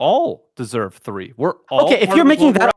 all deserve 3. We're all Okay, if part you're of the making global that.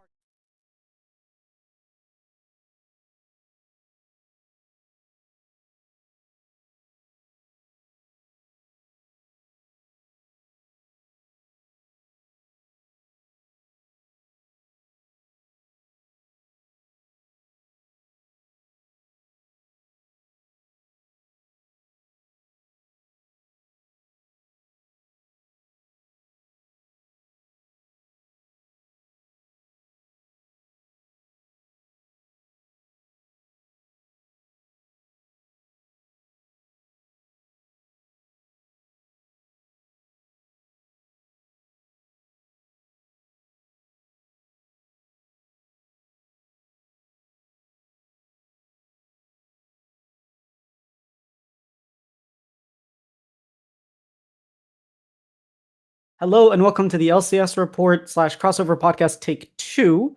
Hello and welcome to the LCS report / crossover podcast take 2.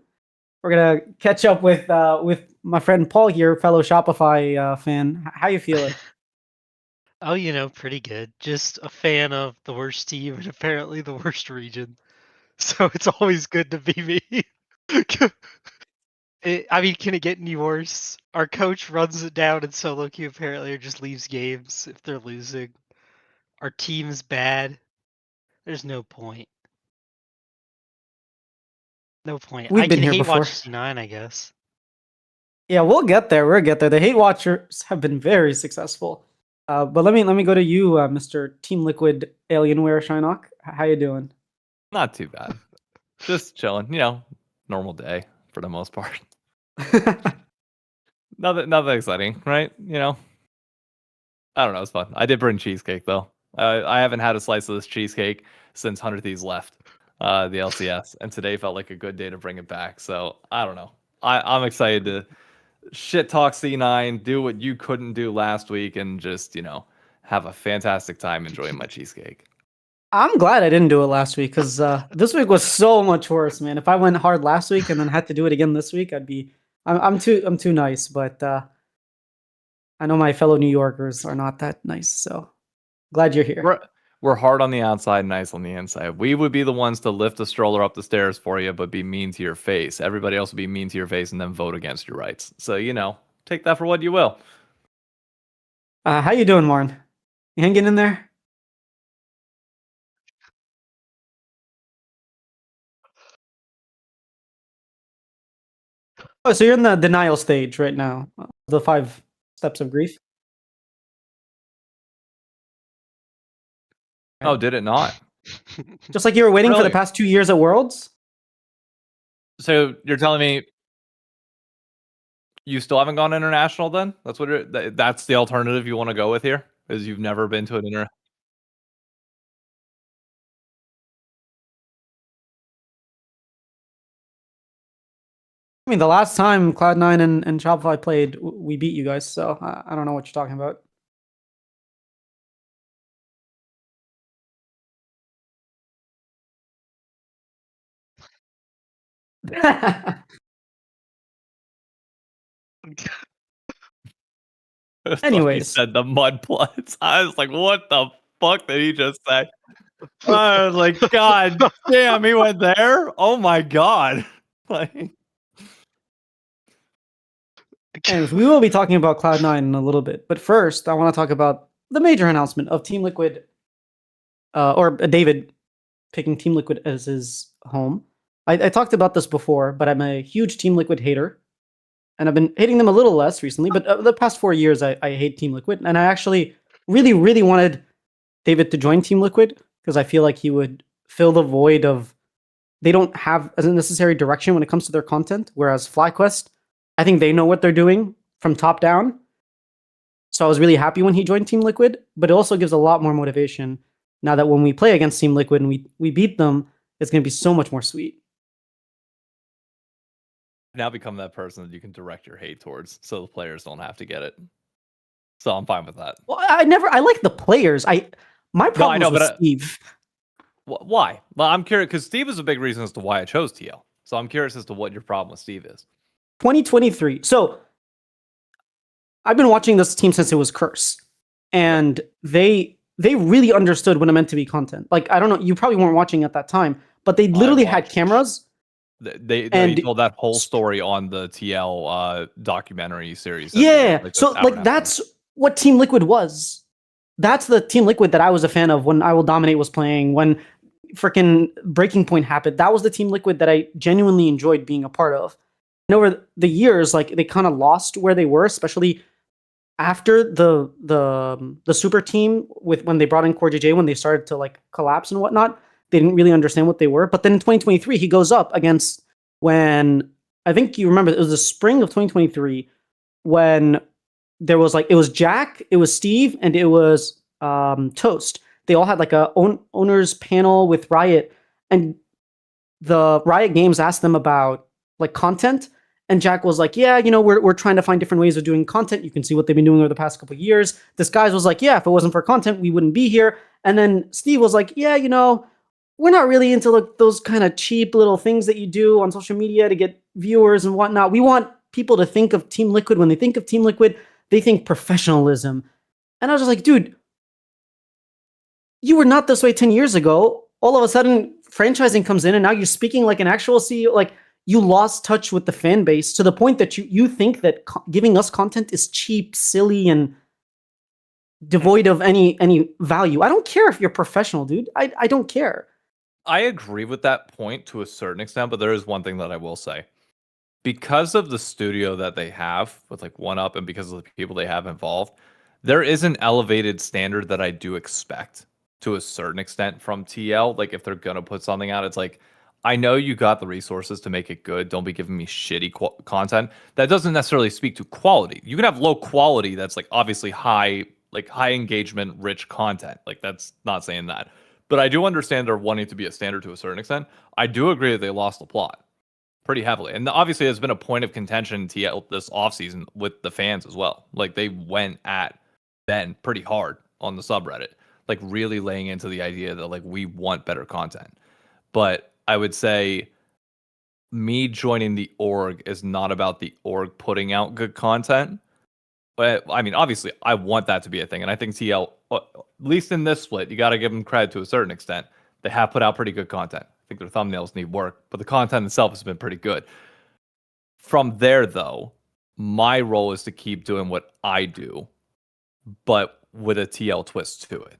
We're gonna catch up with my friend Paul here, fellow Shopify fan. How you feeling? Oh, pretty good. Just a fan of the worst team and apparently the worst region. So it's always good to be me. Can it get any worse? Our coach runs it down in solo queue apparently, or just leaves games if they're losing. Our team's bad. There's no point. No point. We've I been can here hate before. watch C9, I guess. Yeah, we'll get there. We'll get there. The hate watchers have been very successful. But let me go to you, Mr. Team Liquid Alienware Shynock. How you doing? Not too bad. Just chilling, normal day for the most part. Nothing exciting, right? I don't know. It's fun. I did bring cheesecake though. I haven't had a slice of this cheesecake since 100 Thieves left the LCS, and today felt like a good day to bring it back. So I don't know. I'm excited to shit talk C9, do what you couldn't do last week, and just have a fantastic time enjoying my cheesecake. I'm glad I didn't do it last week because this week was so much worse, man. If I went hard last week and then had to do it again this week, I'm too nice. But I know my fellow New Yorkers are not that nice, so glad you're here. We're hard on the outside, nice on the inside. We would be the ones to lift the stroller up the stairs for you, but be mean to your face. Everybody else would be mean to your face and then vote against your rights. So, take that for what you will. How you doing, Warren? You hanging in there? Oh, so you're in the denial stage right now. The 5 steps of grief. Oh, did it not? Just like you were waiting for the Really? past 2 years at Worlds? So you're telling me you still haven't gone international then? That's the alternative you want to go with here? Is you've never been to an inter. I mean, the last time Cloud9 and Shopify played, we beat you guys, so I don't know what you're talking about. Anyways. He said the Mudbloods. I was like, what the fuck did he just say? I was like, God damn, he went there? Oh my God. Anyways, we will be talking about Cloud9 in a little bit, but first, I want to talk about the major announcement of Team Liquid, or David picking Team Liquid as his home. I talked about this before, but I'm a huge Team Liquid hater, and I've been hating them a little less recently, but the past 4 years, I hate Team Liquid, and I actually really, really wanted David to join Team Liquid, because I feel like he would fill the void of they don't have a necessary direction when it comes to their content, whereas FlyQuest, I think they know what they're doing from top down. So I was really happy when he joined Team Liquid, but it also gives a lot more motivation now that when we play against Team Liquid and we beat them, it's going to be so much more sweet. Now become that person that you can direct your hate towards so the players don't have to get it. So I'm fine with that. Well, I like the players. My problem is with Steve. Why? Well, I'm curious because Steve is a big reason as to why I chose TL. So I'm curious as to what your problem with Steve is. 2023. So I've been watching this team since it was Curse, and they really understood what it meant to be content. Like, I don't know, you probably weren't watching at that time, but they literally had watched- cameras. They And- told that whole story on the TL documentary series. Yeah, Like, so like that's what Team Liquid was. That's the Team Liquid that I was a fan of when I Will Dominate was playing, when freaking Breaking Point happened. That was the Team Liquid that I genuinely enjoyed being a part of. And over the years, like they kind of lost where they were, especially after the super team with when they brought in Core JJ, when they started to like collapse and whatnot. They didn't really understand what they were. But then in 2023, he goes up against when I think you remember it was the spring of 2023 when there was like it was Jack, it was Steve, and it was Toast. They all had like a owners panel with Riot, and the Riot Games asked them about like content, and Jack was like, "Yeah, you know, we're trying to find different ways of doing content. You can see what they've been doing over the past couple of years." This guy was like, "Yeah, if it wasn't for content, we wouldn't be here." And then Steve was like, "Yeah, you know, we're not really into like those kind of cheap little things that you do on social media to get viewers and whatnot. We want people to think of Team Liquid. When they think of Team Liquid, they think professionalism." And I was just like, dude, you were not this way 10 years ago. All of a sudden, franchising comes in, and now you're speaking like an actual CEO. Like, you lost touch with the fan base to the point that you think that giving us content is cheap, silly, and devoid of any value. I don't care if you're professional, dude. I don't care. I agree with that point to a certain extent, but there is one thing that I will say. Because of the studio that they have with like 1UP and because of the people they have involved, there is an elevated standard that I do expect to a certain extent from TL. Like if they're going to put something out, it's like, I know you got the resources to make it good. Don't be giving me shitty content. That doesn't necessarily speak to quality. You can have low quality that's like obviously high engagement, rich content. Like that's not saying that. But I do understand they're wanting to be a standard to a certain extent. I do agree that they lost the plot pretty heavily. And obviously there's been a point of contention in TL this offseason with the fans as well. Like they went at Ben pretty hard on the subreddit, like really laying into the idea that like we want better content. But I would say me joining the org is not about the org putting out good content. But I mean, obviously, I want that to be a thing. And I think TL, at least in this split, you got to give them credit to a certain extent. They have put out pretty good content. I think their thumbnails need work, but the content itself has been pretty good. From there, though, my role is to keep doing what I do, but with a TL twist to it.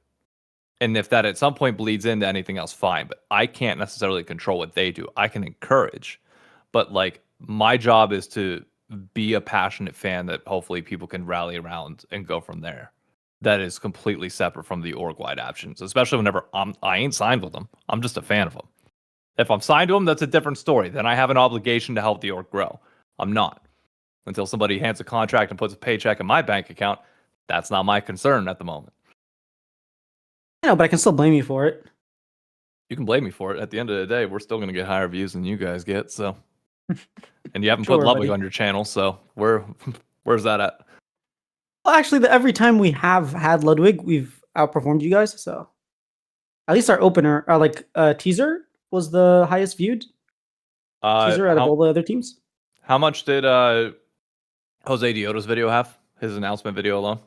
And if that at some point bleeds into anything else, fine. But I can't necessarily control what they do. I can encourage. But like my job is to be a passionate fan that hopefully people can rally around and go from there. That is completely separate from the org-wide actions, especially whenever I ain't signed with them. I'm just a fan of them. If I'm signed to them, that's a different story. Then I have an obligation to help the org grow. I'm not. Until somebody hands a contract and puts a paycheck in my bank account, that's not my concern at the moment. I know, but I can still blame you for it. You can blame me for it. At the end of the day, we're still going to get higher views than you guys get. So, and you haven't Sure, put Ludwig buddy. on your channel, so where's that at? Well, actually, every time we have had Ludwig, we've outperformed you guys. So at least our opener, teaser, was the highest viewed teaser out of all the other teams. How much did Jose Dioto's video have? His announcement video alone?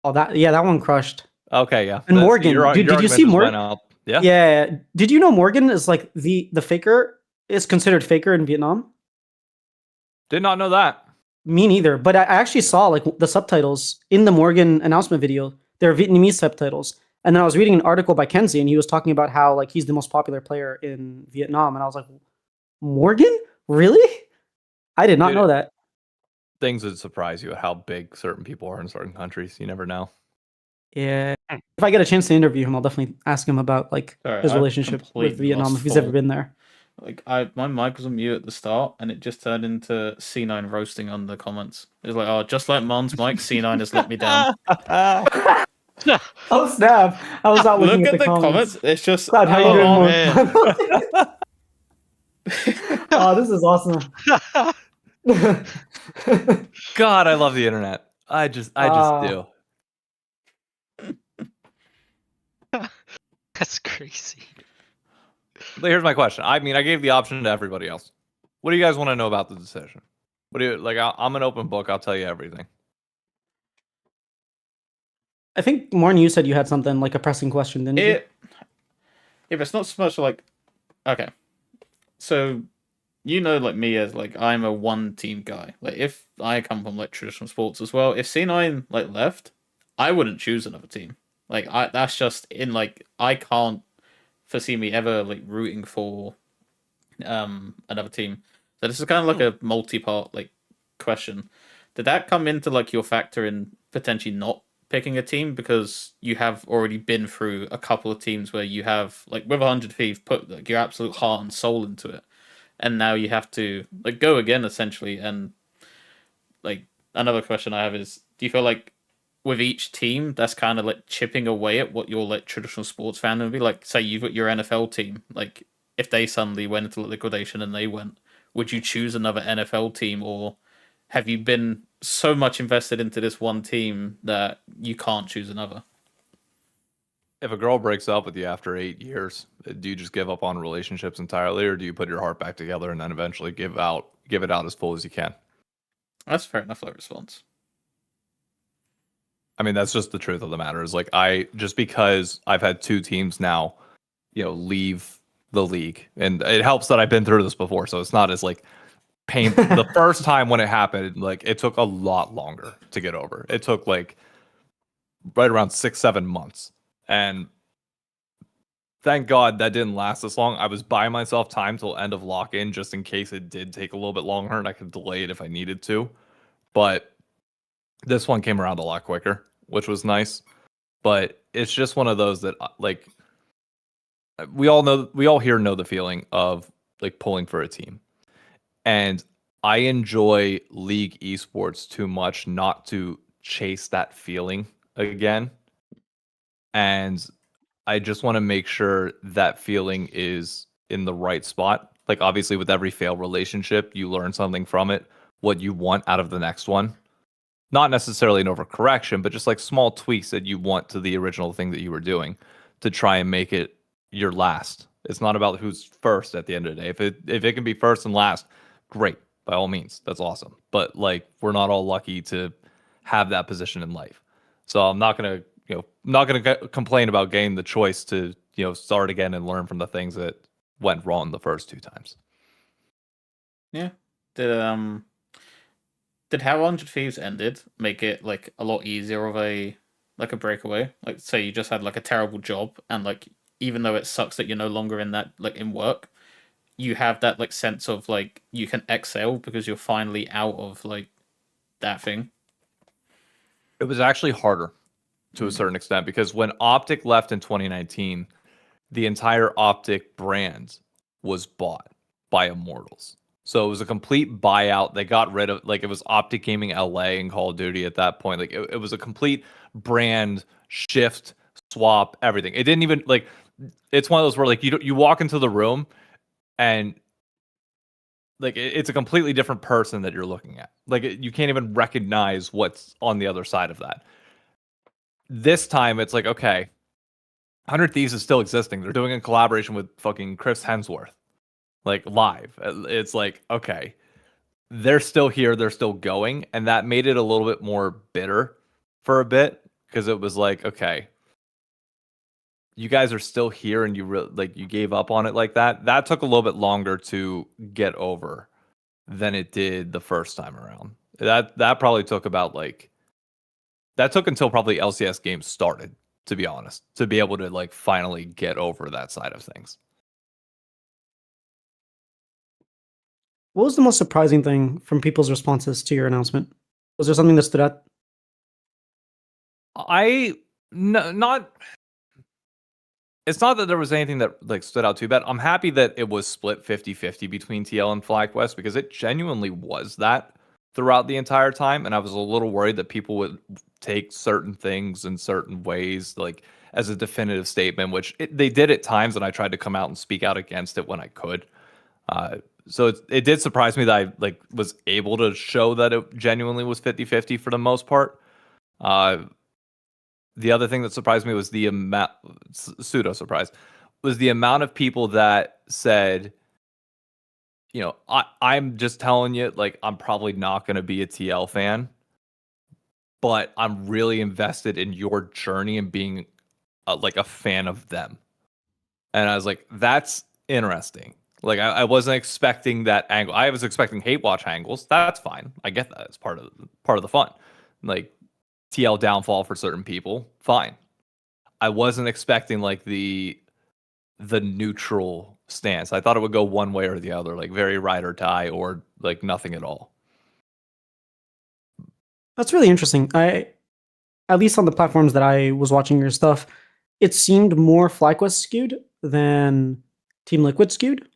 Oh, that one crushed. Okay, yeah. And Morgan, did you see Morgan? Yeah. Yeah. Did you know Morgan is like the faker is considered faker in Vietnam? Did not know that. Me neither. But I actually saw like the subtitles in the Morgan announcement video. They're Vietnamese subtitles. And then I was reading an article by Kenzie, and he was talking about how like he's the most popular player in Vietnam. And I was like, Morgan? Really? I did not know that. Things would surprise you at how big certain people are in certain countries. You never know. Yeah. If I get a chance to interview him, I'll definitely ask him about like his relationship with Vietnam if he's ever been there. Like my mic was on mute at the start, and it just turned into C9 roasting on the comments. It was like, oh, just like Mon's mic, C9 has let me down. Oh snap! I was not looking Look at the comments. It's just Cloud, how you doing, man. Oh, this is awesome. God, I love the internet. I just do. That's crazy. But here's my question. I mean, I gave the option to everybody else. What do you guys want to know about the decision? What do you like? I'm an open book. I'll tell you everything. I think Morn, you said you had something like a pressing question, didn't you? If it's not so much like, okay, so like me as like I'm a one team guy. Like if I come from like traditional sports as well, if C9 like left, I wouldn't choose another team. Like that's just in like I can't foresee me ever like rooting for another team. So this is kind of like a multi-part like question. Did that come into like your factor in potentially not picking a team because you have already been through a couple of teams where you have like with 100 Thieves put like your absolute heart and soul into it, and now you have to like go again essentially? And like another question I have is, do you feel like with each team that's kind of like chipping away at what your like traditional sports fan would be? Like say you've got your NFL team, like if they suddenly went into liquidation and they went, would you choose another NFL team, or have you been so much invested into this one team that you can't choose another? If a girl breaks up with you after 8 years, do you just give up on relationships entirely, or do you put your heart back together and then eventually give it out as full as you can? That's fair enough response. I mean, that's just the truth of the matter. Is like just because I've had 2 teams now, leave the league, and it helps that I've been through this before, so it's not as like painful. The first time when it happened, like it took a lot longer to get over. It took like right around 6-7 months, and thank God that didn't last this long. I was buying myself time till end of lock-in just in case it did take a little bit longer and I could delay it if I needed to. But this one came around a lot quicker, which was nice. But it's just one of those that like we all here know the feeling of like pulling for a team. And I enjoy League esports too much not to chase that feeling again. And I just want to make sure that feeling is in the right spot. Like obviously with every failed relationship, you learn something from it, what you want out of the next one. Not necessarily an overcorrection, but just like small tweaks that you want to the original thing that you were doing to try and make it your last. It's not about who's first at the end of the day. If it can be first and last, great. By all means, that's awesome. But like we're not all lucky to have that position in life. So I'm not gonna complain about getting the choice to start again and learn from the things that went wrong the first 2 times. Yeah. Did how 100 Thieves ended make it like a lot easier of a breakaway? Like say you just had like a terrible job and like even though it sucks that you're no longer in that like in work, you have that like sense of like you can exhale because you're finally out of like that thing. It was actually harder to a certain extent because when Optic left in 2019, the entire Optic brand was bought by Immortals. So it was a complete buyout. They got rid of like it was Optic Gaming LA and Call of Duty at that point. Like it was a complete brand shift, swap, everything. It didn't even like it's one of those where like you walk into the room and like it's a completely different person that you're looking at. Like you can't even recognize what's on the other side of that. This time it's like, okay, 100 Thieves is still existing. They're doing a collaboration with fucking Chris Hemsworth, like live. It's like, okay, they're still here. They're still going. And that made it a little bit more bitter for a bit because it was like, okay, you guys are still here and you gave up on it like that. That took a little bit longer to get over than it did the first time around. That probably took until probably LCS games started, to be honest, to be able to like finally get over that side of things. What was the most surprising thing from people's responses to your announcement? Was there something that stood out? It's not that there was anything that like stood out too bad. I'm happy that it was split 50-50 between TL and FlyQuest because it genuinely was that throughout the entire time. And I was a little worried that people would take certain things in certain ways, like as a definitive statement, which they did at times. And I tried to come out and speak out against it when I could. So it did surprise me that I like was able to show that it genuinely was 50-50 for the most part. The other thing that surprised me was the amount, pseudo surprise, was the amount of people that said, I'm just telling you, like, I'm probably not going to be a TL fan, but I'm really invested in your journey and being like a fan of them. And I was like, that's interesting. Like I wasn't expecting that angle. I was expecting hate watch angles. That's fine. I get that. It's part of the fun. Like TL downfall for certain people, fine. I wasn't expecting like the neutral stance. I thought it would go one way or the other, like very ride or die or like nothing at all. That's really interesting. At least on the platforms that I was watching your stuff, it seemed more FlyQuest skewed than Team Liquid skewed.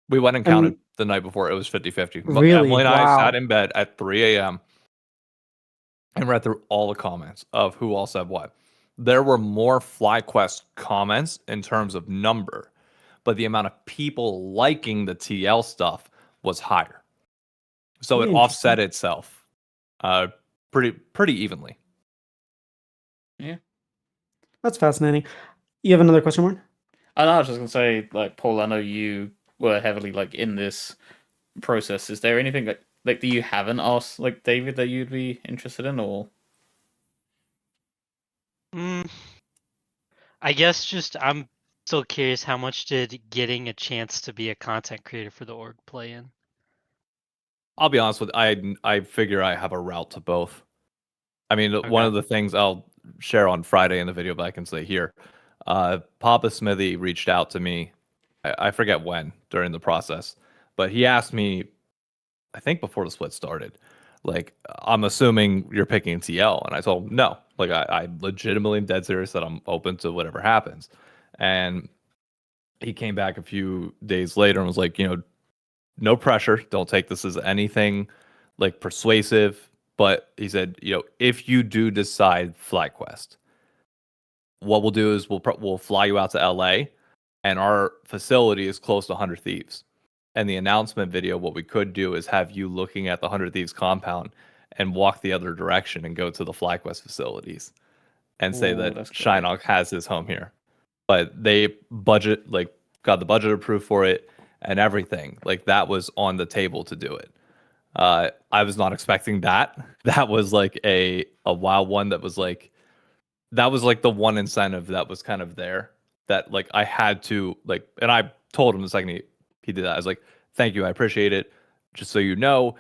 We went and counted the night before. It was 50-50. Really? Emily and I Wow. sat in bed at 3 a.m. and read through all the comments of who all said what. There were more FlyQuest comments in terms of number, but the amount of people liking the TL stuff was higher. So it offset itself pretty evenly. Yeah. That's fascinating. You have another question, Warren? And I was just gonna say, like, Paul, I know you were heavily like in this process. Is there anything like that you haven't asked like David that you'd be interested in, or? I guess just I'm still curious, how much did getting a chance to be a content creator for the org play in? I'll be honest with you, I figure I have a route to both. I mean, one of the things I'll share on Friday in the video, but I can say here, Papa Smithy reached out to me. I forget when during the process, but he asked me, I think before the split started, like, I'm assuming you're picking TL. And I told him, no, like, I legitimately am dead serious that I'm open to whatever happens. And he came back a few days later and was like, no pressure. Don't take this as anything like persuasive. But he said, if you do decide FlyQuest, what we'll do is we'll fly you out to LA, and our facility is close to 100 Thieves. And the announcement video, what we could do is have you looking at the 100 Thieves compound and walk the other direction and go to the FlyQuest facilities and say that Shinnok has his home here. But they got the budget approved for it and everything. Like, that was on the table to do it. I was not expecting that. That was like a wild one. That was like the one incentive that was kind of there that like I had to like, and I told him the second he did that, I was like, thank you, I appreciate it. Just so you know,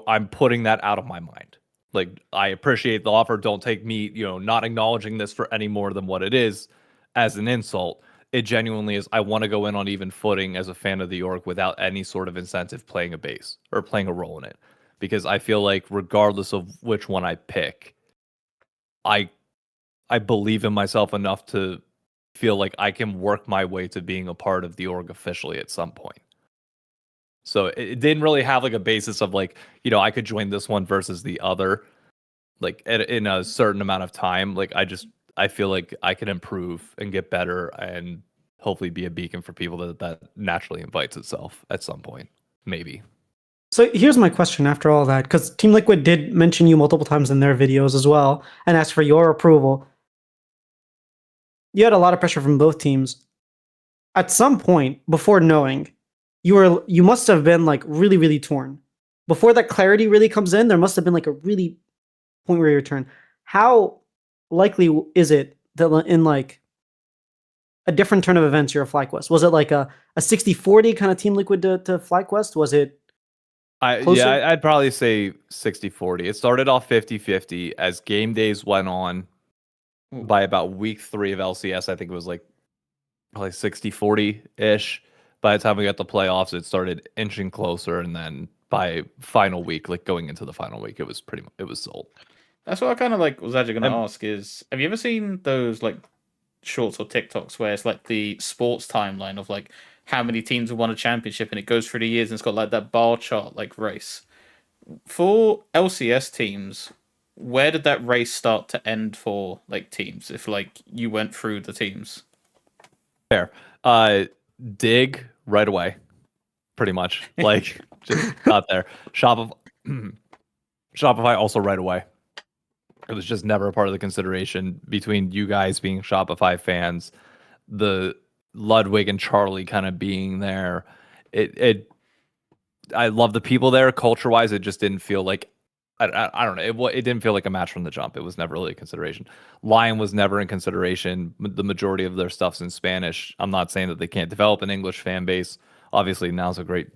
I'm putting that out of my mind. Like, I appreciate the offer. Don't take me, not acknowledging this for any more than what it is as an insult. It genuinely is. I want to go in on even footing as a fan of the org without any sort of incentive playing a base or playing a role in it. Because I feel like regardless of which one I pick, I believe in myself enough to feel like I can work my way to being a part of the org officially at some point. So it didn't really have like a basis of like, I could join this one versus the other, like in a certain amount of time. Like, I feel like I can improve and get better and hopefully be a beacon for people that naturally invites itself at some point, maybe. So here's my question after all that, because Team Liquid did mention you multiple times in their videos as well and asked for your approval. You had a lot of pressure from both teams. At some point, before knowing, you must have been like really, really torn. Before that clarity really comes in, there must have been like a really point where you turn. How likely is it that in like a different turn of events you're a FlyQuest? Was it like a 60-40 kind of Team Liquid to FlyQuest? Was it closer? I'd probably say 60-40. It started off 50-50 as game days went on. By about week 3 of LCS, I think it was like probably 60-40-ish. By the time we got the playoffs, it started inching closer, and then by final week, like going into the final week, it was sold. That's what I kind of like was actually going to ask is, have you ever seen those like shorts or TikToks where it's like the sports timeline of like how many teams have won a championship and it goes through the years and it's got like that bar chart like race? For LCS teams, where did that race start to end for like teams if like you went through the teams? Fair. Dig right away. Pretty much. Like just got there. Shopify also right away. It was just never a part of the consideration between you guys being Shopify fans, the Ludwig and Charlie kind of being there. I love the people there. Culture-wise, it just didn't feel like I don't know. It didn't feel like a match from the jump. It was never really a consideration. Lion was never in consideration. The majority of their stuff's in Spanish. I'm not saying that they can't develop an English fan base. Obviously, now's a great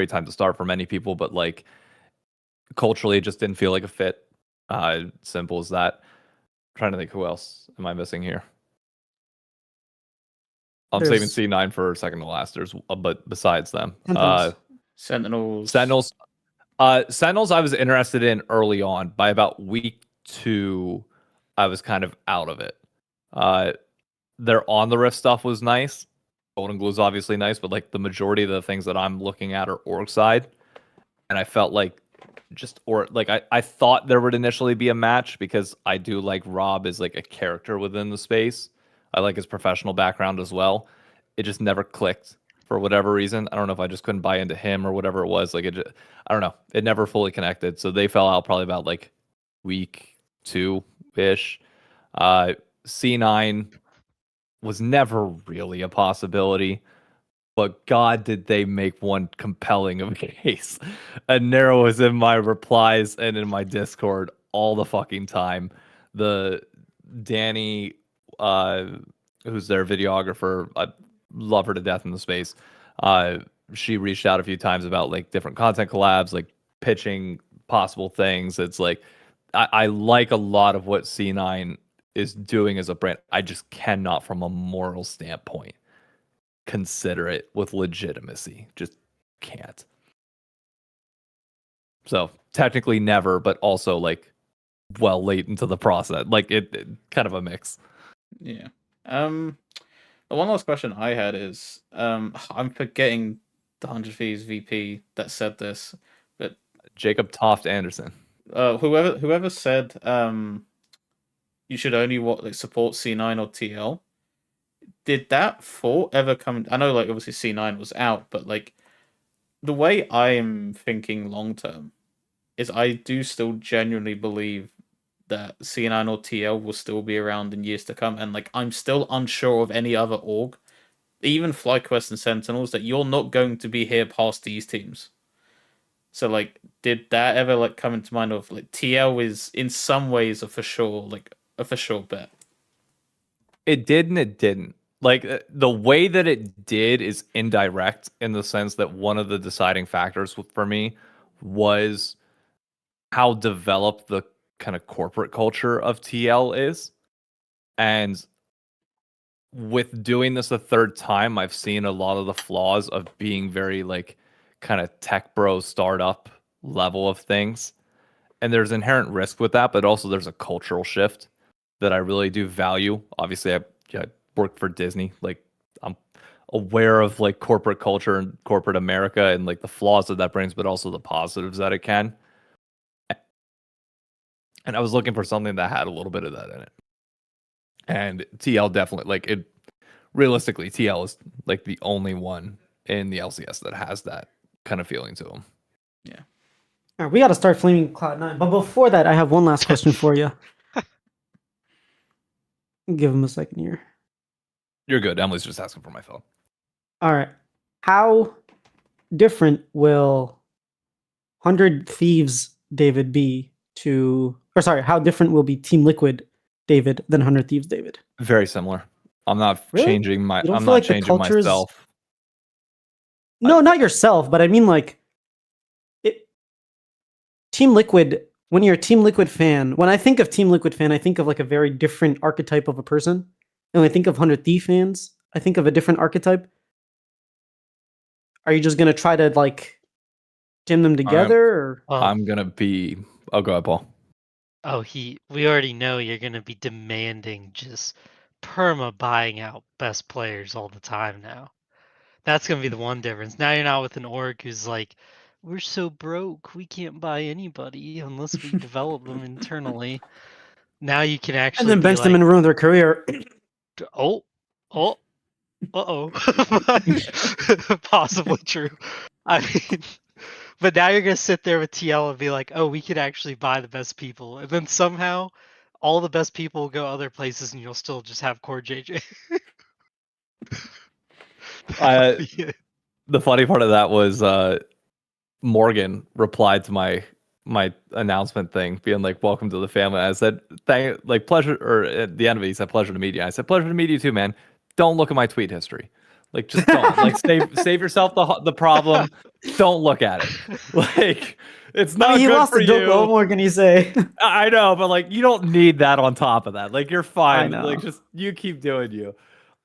time to start for many people, but like culturally, it just didn't feel like a fit. Simple as that. Trying to think who else am I missing here. I'm saving C9 for second to last. But besides them, Sentinels. Sentinels I was interested in early on. By about week 2, I was kind of out of it. Their on the rift stuff was nice. Golden Glue is obviously nice, but like the majority of the things that I'm looking at are org side, and I felt like I thought there would initially be a match because I do like Rob as like a character within the space. I like his professional background as well. It just never clicked for whatever reason. I don't know if I just couldn't buy into him or whatever it was. I don't know. It never fully connected. So they fell out probably about like week 2-ish. C9 was never really a possibility, but God, did they make one compelling of a case. And Nero was in my replies and in my Discord all the fucking time. The Danny, who's their videographer, I love her to death in the space. She reached out a few times about like different content collabs, like pitching possible things. It's like I like a lot of what C9 is doing as a brand. I just cannot, from a moral standpoint, consider it with legitimacy. Just can't. So technically never, but also like well late into the process. Like it kind of a mix. Yeah. The one last question I had is I'm forgetting the 100 Thieves VP that said this, but Jacob Toft Anderson. Whoever said you should only support C9 or TL. Did that thought ever come? I know, like, obviously C9 was out, but like the way I'm thinking long term is I do still genuinely believe that C9 or TL will still be around in years to come, and like I'm still unsure of any other org, even FlyQuest and Sentinels, that you're not going to be here past these teams. So like, did that ever like come into mind of like TL is in some ways a for sure bet? It did and it didn't. Like the way that it did is indirect in the sense that one of the deciding factors for me was how developed the kind of corporate culture of TL is. And with doing this a third time, I've seen a lot of the flaws of being very like kind of tech bro startup level of things. And there's inherent risk with that, but also there's a cultural shift that I really do value. Obviously, I worked for Disney. Like I'm aware of like corporate culture and corporate America and like the flaws that brings, but also the positives that it can. And I was looking for something that had a little bit of that in it. And TL definitely, like it, realistically, TL is like the only one in the LCS that has that kind of feeling to them. Yeah. All right, we got to start flaming Cloud9. But before that, I have one last question for you. Give him a second here. You're good. Emily's just asking for my phone. All right. How different will 100 Thieves David be how different will be Team Liquid David than 100 Thieves David? Very similar. I'm not Really? changing my. You don't I'm feel not like the changing culture is- myself. No, not yourself, but I mean like Team Liquid, when you're a Team Liquid fan, when I think of Team Liquid fan, I think of like a very different archetype of a person. And when I think of 100 Thief fans, I think of a different archetype. Are you just going to try to like gym them together? Or? I'm going to be. Oh, go ahead, Paul. Oh, we already know you're going to be demanding just perma buying out best players all the time now. That's going to be the one difference. Now you're not with an org who's like, we're so broke, we can't buy anybody unless we develop them internally. Now you can actually and then bench them and ruin their career. Uh-oh. Possibly true. I mean, but now you're going to sit there with TL and be like, oh, we could actually buy the best people. And then somehow all the best people will go other places and you'll still just have core JJ. The funny part of that was Morgan replied to my my announcement thing, being like, "Welcome to the family." I said, pleasure," or at the end of it, he said, "Pleasure to meet you." I said, "Pleasure to meet you too, man. Don't look at my tweet history. Like, just don't. Like, save yourself the problem. Don't look at it. Like, it's not he good lost for to Doko. What you." more can you say? I know, but like, you don't need that on top of that. Like, you're fine. know. Like, just you keep doing you.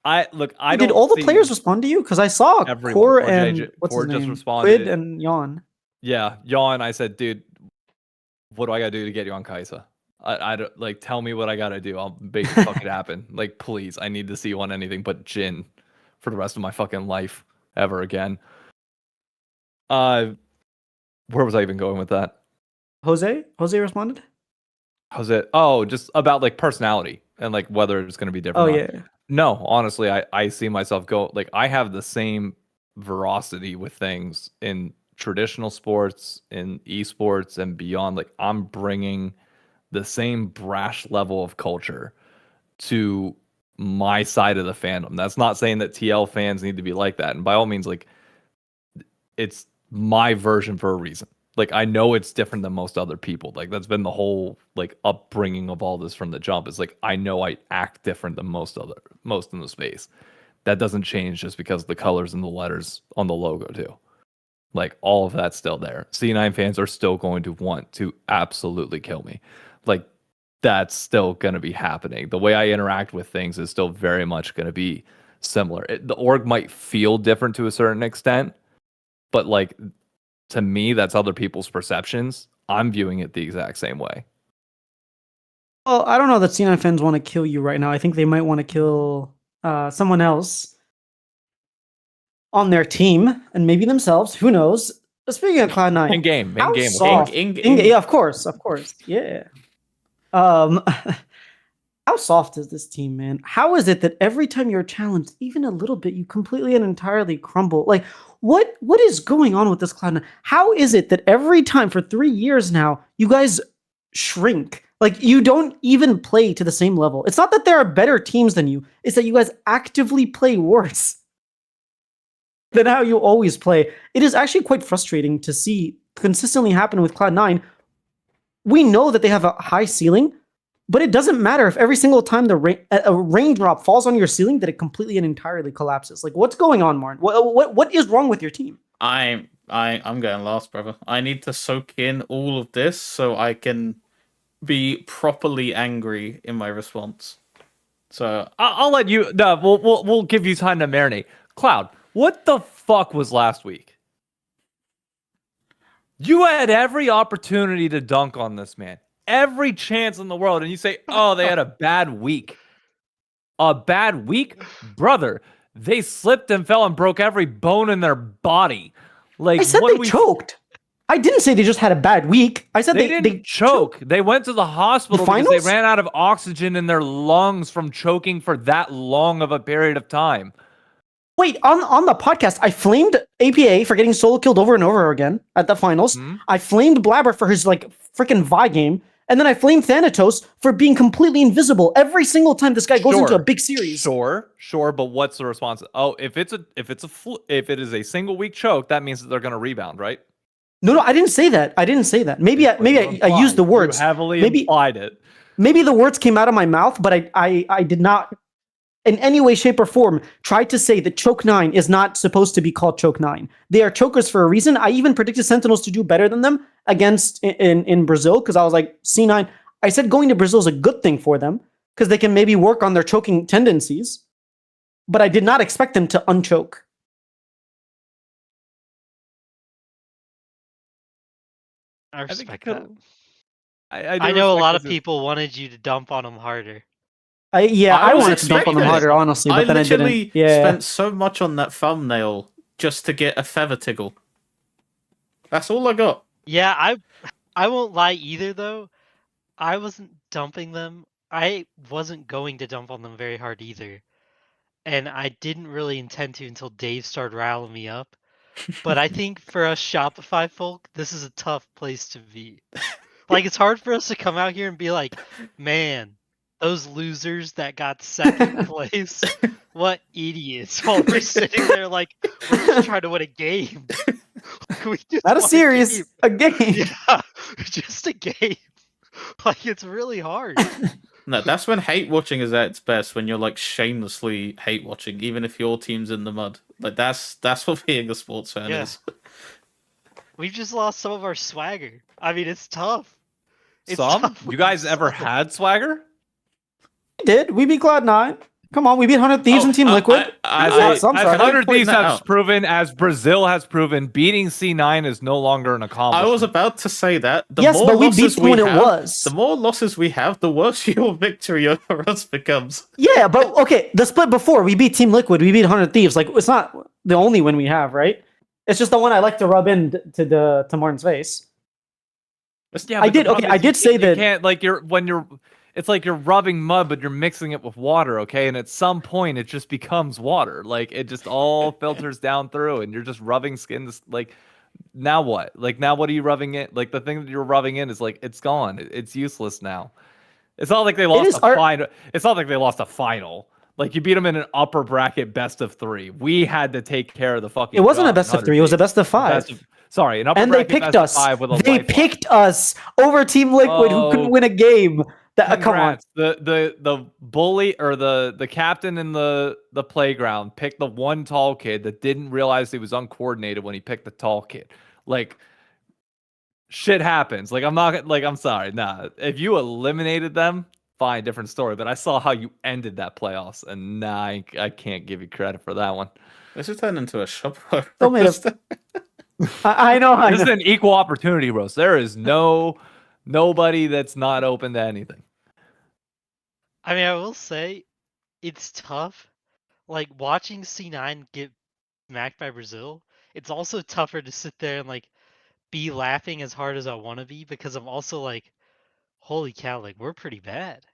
I Did don't all the see players respond to you? Because I saw everyone. Core Core and JJ what's Core his just name? responded. Quid and Yawn. Yeah, Yawn. I said, "Dude, what do I gotta do to get you on Kaisa? I don't like, tell me what I gotta do. I'll make the fuck it happen. Like, please, I need to see you on anything but Jin for the rest of my fucking life ever again." Where was I even going with that? Jose responded. Oh, just about like personality and like whether it's gonna be different. Oh or not. yeah. No, honestly, I see myself go like, I have the same veracity with things in traditional sports, in esports, and beyond. Like, I'm bringing the same brash level of culture to my side of the fandom. That's not saying that TL fans need to be like that. And by all means, like, it's my version for a reason. Like, I know it's different than most other people. Like, that's been the whole like upbringing of all this from the jump. It's like, I know I act different than most in the space. That doesn't change just because the colors and the letters on the logo do. Like, all of that's still there. C9 fans are still going to want to absolutely kill me. Like, that's still going to be happening. The way I interact with things is still very much going to be similar. The org might feel different to a certain extent, but like, to me, that's other people's perceptions. I'm viewing it the exact same way. Well, I don't know that C9 fans want to kill you right now. I think they might want to kill someone else on their team and maybe themselves. Who knows? But speaking of Cloud9, In game. soft, yeah, of course, yeah. How soft is this team, man? How is it that every time you're challenged, even a little bit, you completely and entirely crumble? Like, what is going on with this Cloud9? How is it that every time for 3 years now, you guys shrink? Like, you don't even play to the same level. It's not that there are better teams than you. It's that you guys actively play worse than how you always play. It is actually quite frustrating to see consistently happen with Cloud9. We know that they have a high ceiling, but it doesn't matter if every single time a raindrop falls on your ceiling that it completely and entirely collapses. Like, what's going on, Martin? What is wrong with your team? I'm going last, brother. I need to soak in all of this so I can be properly angry in my response. So I'll let you. No, we'll give you time to marinate. Cloud, what the fuck was last week? You had every opportunity to dunk on this man. Every chance in the world, and you say, "Oh, they had a bad week." A bad week? Brother, they slipped and fell and broke every bone in their body. Like, I said they choked. I didn't say they just had a bad week. I said they didn't choke. They went to the hospital because they ran out of oxygen in their lungs from choking for that long of a period of time. Wait, on the podcast, I flamed APA for getting solo killed over and over again at the finals. I flamed Blabber for his like freaking Vi game. And then I flamed Thanatos for being completely invisible every single time this guy goes into a big series. Sure, but what's the response? Oh, if it is a single week choke, that means that they're going to rebound, right? No, I didn't say that. Maybe I used the words. You heavily implied it. Maybe the words came out of my mouth, but I did not, in any way, shape, or form, try to say that Choke 9 is not supposed to be called Choke 9. They are chokers for a reason. I even predicted Sentinels to do better than them against in Brazil, because I was like, C9, I said going to Brazil is a good thing for them because they can maybe work on their choking tendencies, but I did not expect them to unchoke. I respect that. I know a lot of people wanted you to dump on them harder. I wanted to dump on them harder, honestly, but then I didn't. Yeah. Spent so much on that thumbnail just to get a feather tickle. That's all I got. Yeah, I won't lie either, though. I wasn't dumping them. I wasn't going to dump on them very hard either. And I didn't really intend to until Dave started riling me up. But I think for us Shopify folk, this is a tough place to be. Like, it's hard for us to come out here and be like, man, those losers that got second place, what idiots. While we're sitting there like, we're just trying to win a game. Not a series, a game. Yeah, just a game. Like it's really hard. No, that's when hate watching is at its best. When you're like shamelessly hate watching, even if your team's in the mud. Like that's what being a sports fan Yeah. is. We've just lost some of our swagger. I mean, it's tough. It's Some? tough You when guys ever suck. had swagger? We did. We beat Cloud9. Come on, we beat 100 Thieves and Team Liquid. As Yeah, some swagger. 100 point Thieves that has out. proven, as Brazil has proven, beating C9 is no longer an accomplishment. I was about to say that. The Yes, more but we beat losses them when it have, was. The more losses we have, the worse your victory over us becomes. Yeah, but okay, the split before, we beat Team Liquid, we beat 100 Thieves. Like, it's not the only win we have, right? It's just the one I like to rub in to Martin's face. Yeah, I but the did- okay, problem I is did say you that- can't, like, it's like you're rubbing mud, but you're mixing it with water, okay? And at some point, it just becomes water. Like, it just all filters down through, and you're just rubbing skin. Like, now what? Like, now what are you rubbing in? Like, the thing that you're rubbing in is, like, it's gone. It's useless now. It's not like they lost is a our- final. It's not like they lost a final. Like, you beat them in an upper bracket best of 3. We had to take care of the fucking. It wasn't a job, best of 3, it was a best of 5. Sorry, an upper And they bracket picked best of us. 5 with a They lifeline. picked us over Team Liquid, who couldn't Oh, win a game. Come on. Congrats. The bully or the captain in the playground picked the one tall kid that didn't realize he was uncoordinated when he picked the tall kid. Like, shit happens. Like, I'm sorry. Nah, if you eliminated them, fine, different story. But I saw how you ended that playoffs, and nah, I can't give you credit for that one. This has turned into a shop. Don't make it- I know. This is an equal opportunity roast. There is nobody that's not open to anything. I mean, I will say, it's tough. Like watching C9 get smacked by Brazil. It's also tougher to sit there and like be laughing as hard as I want to be because I'm also like, holy cow, like we're pretty bad.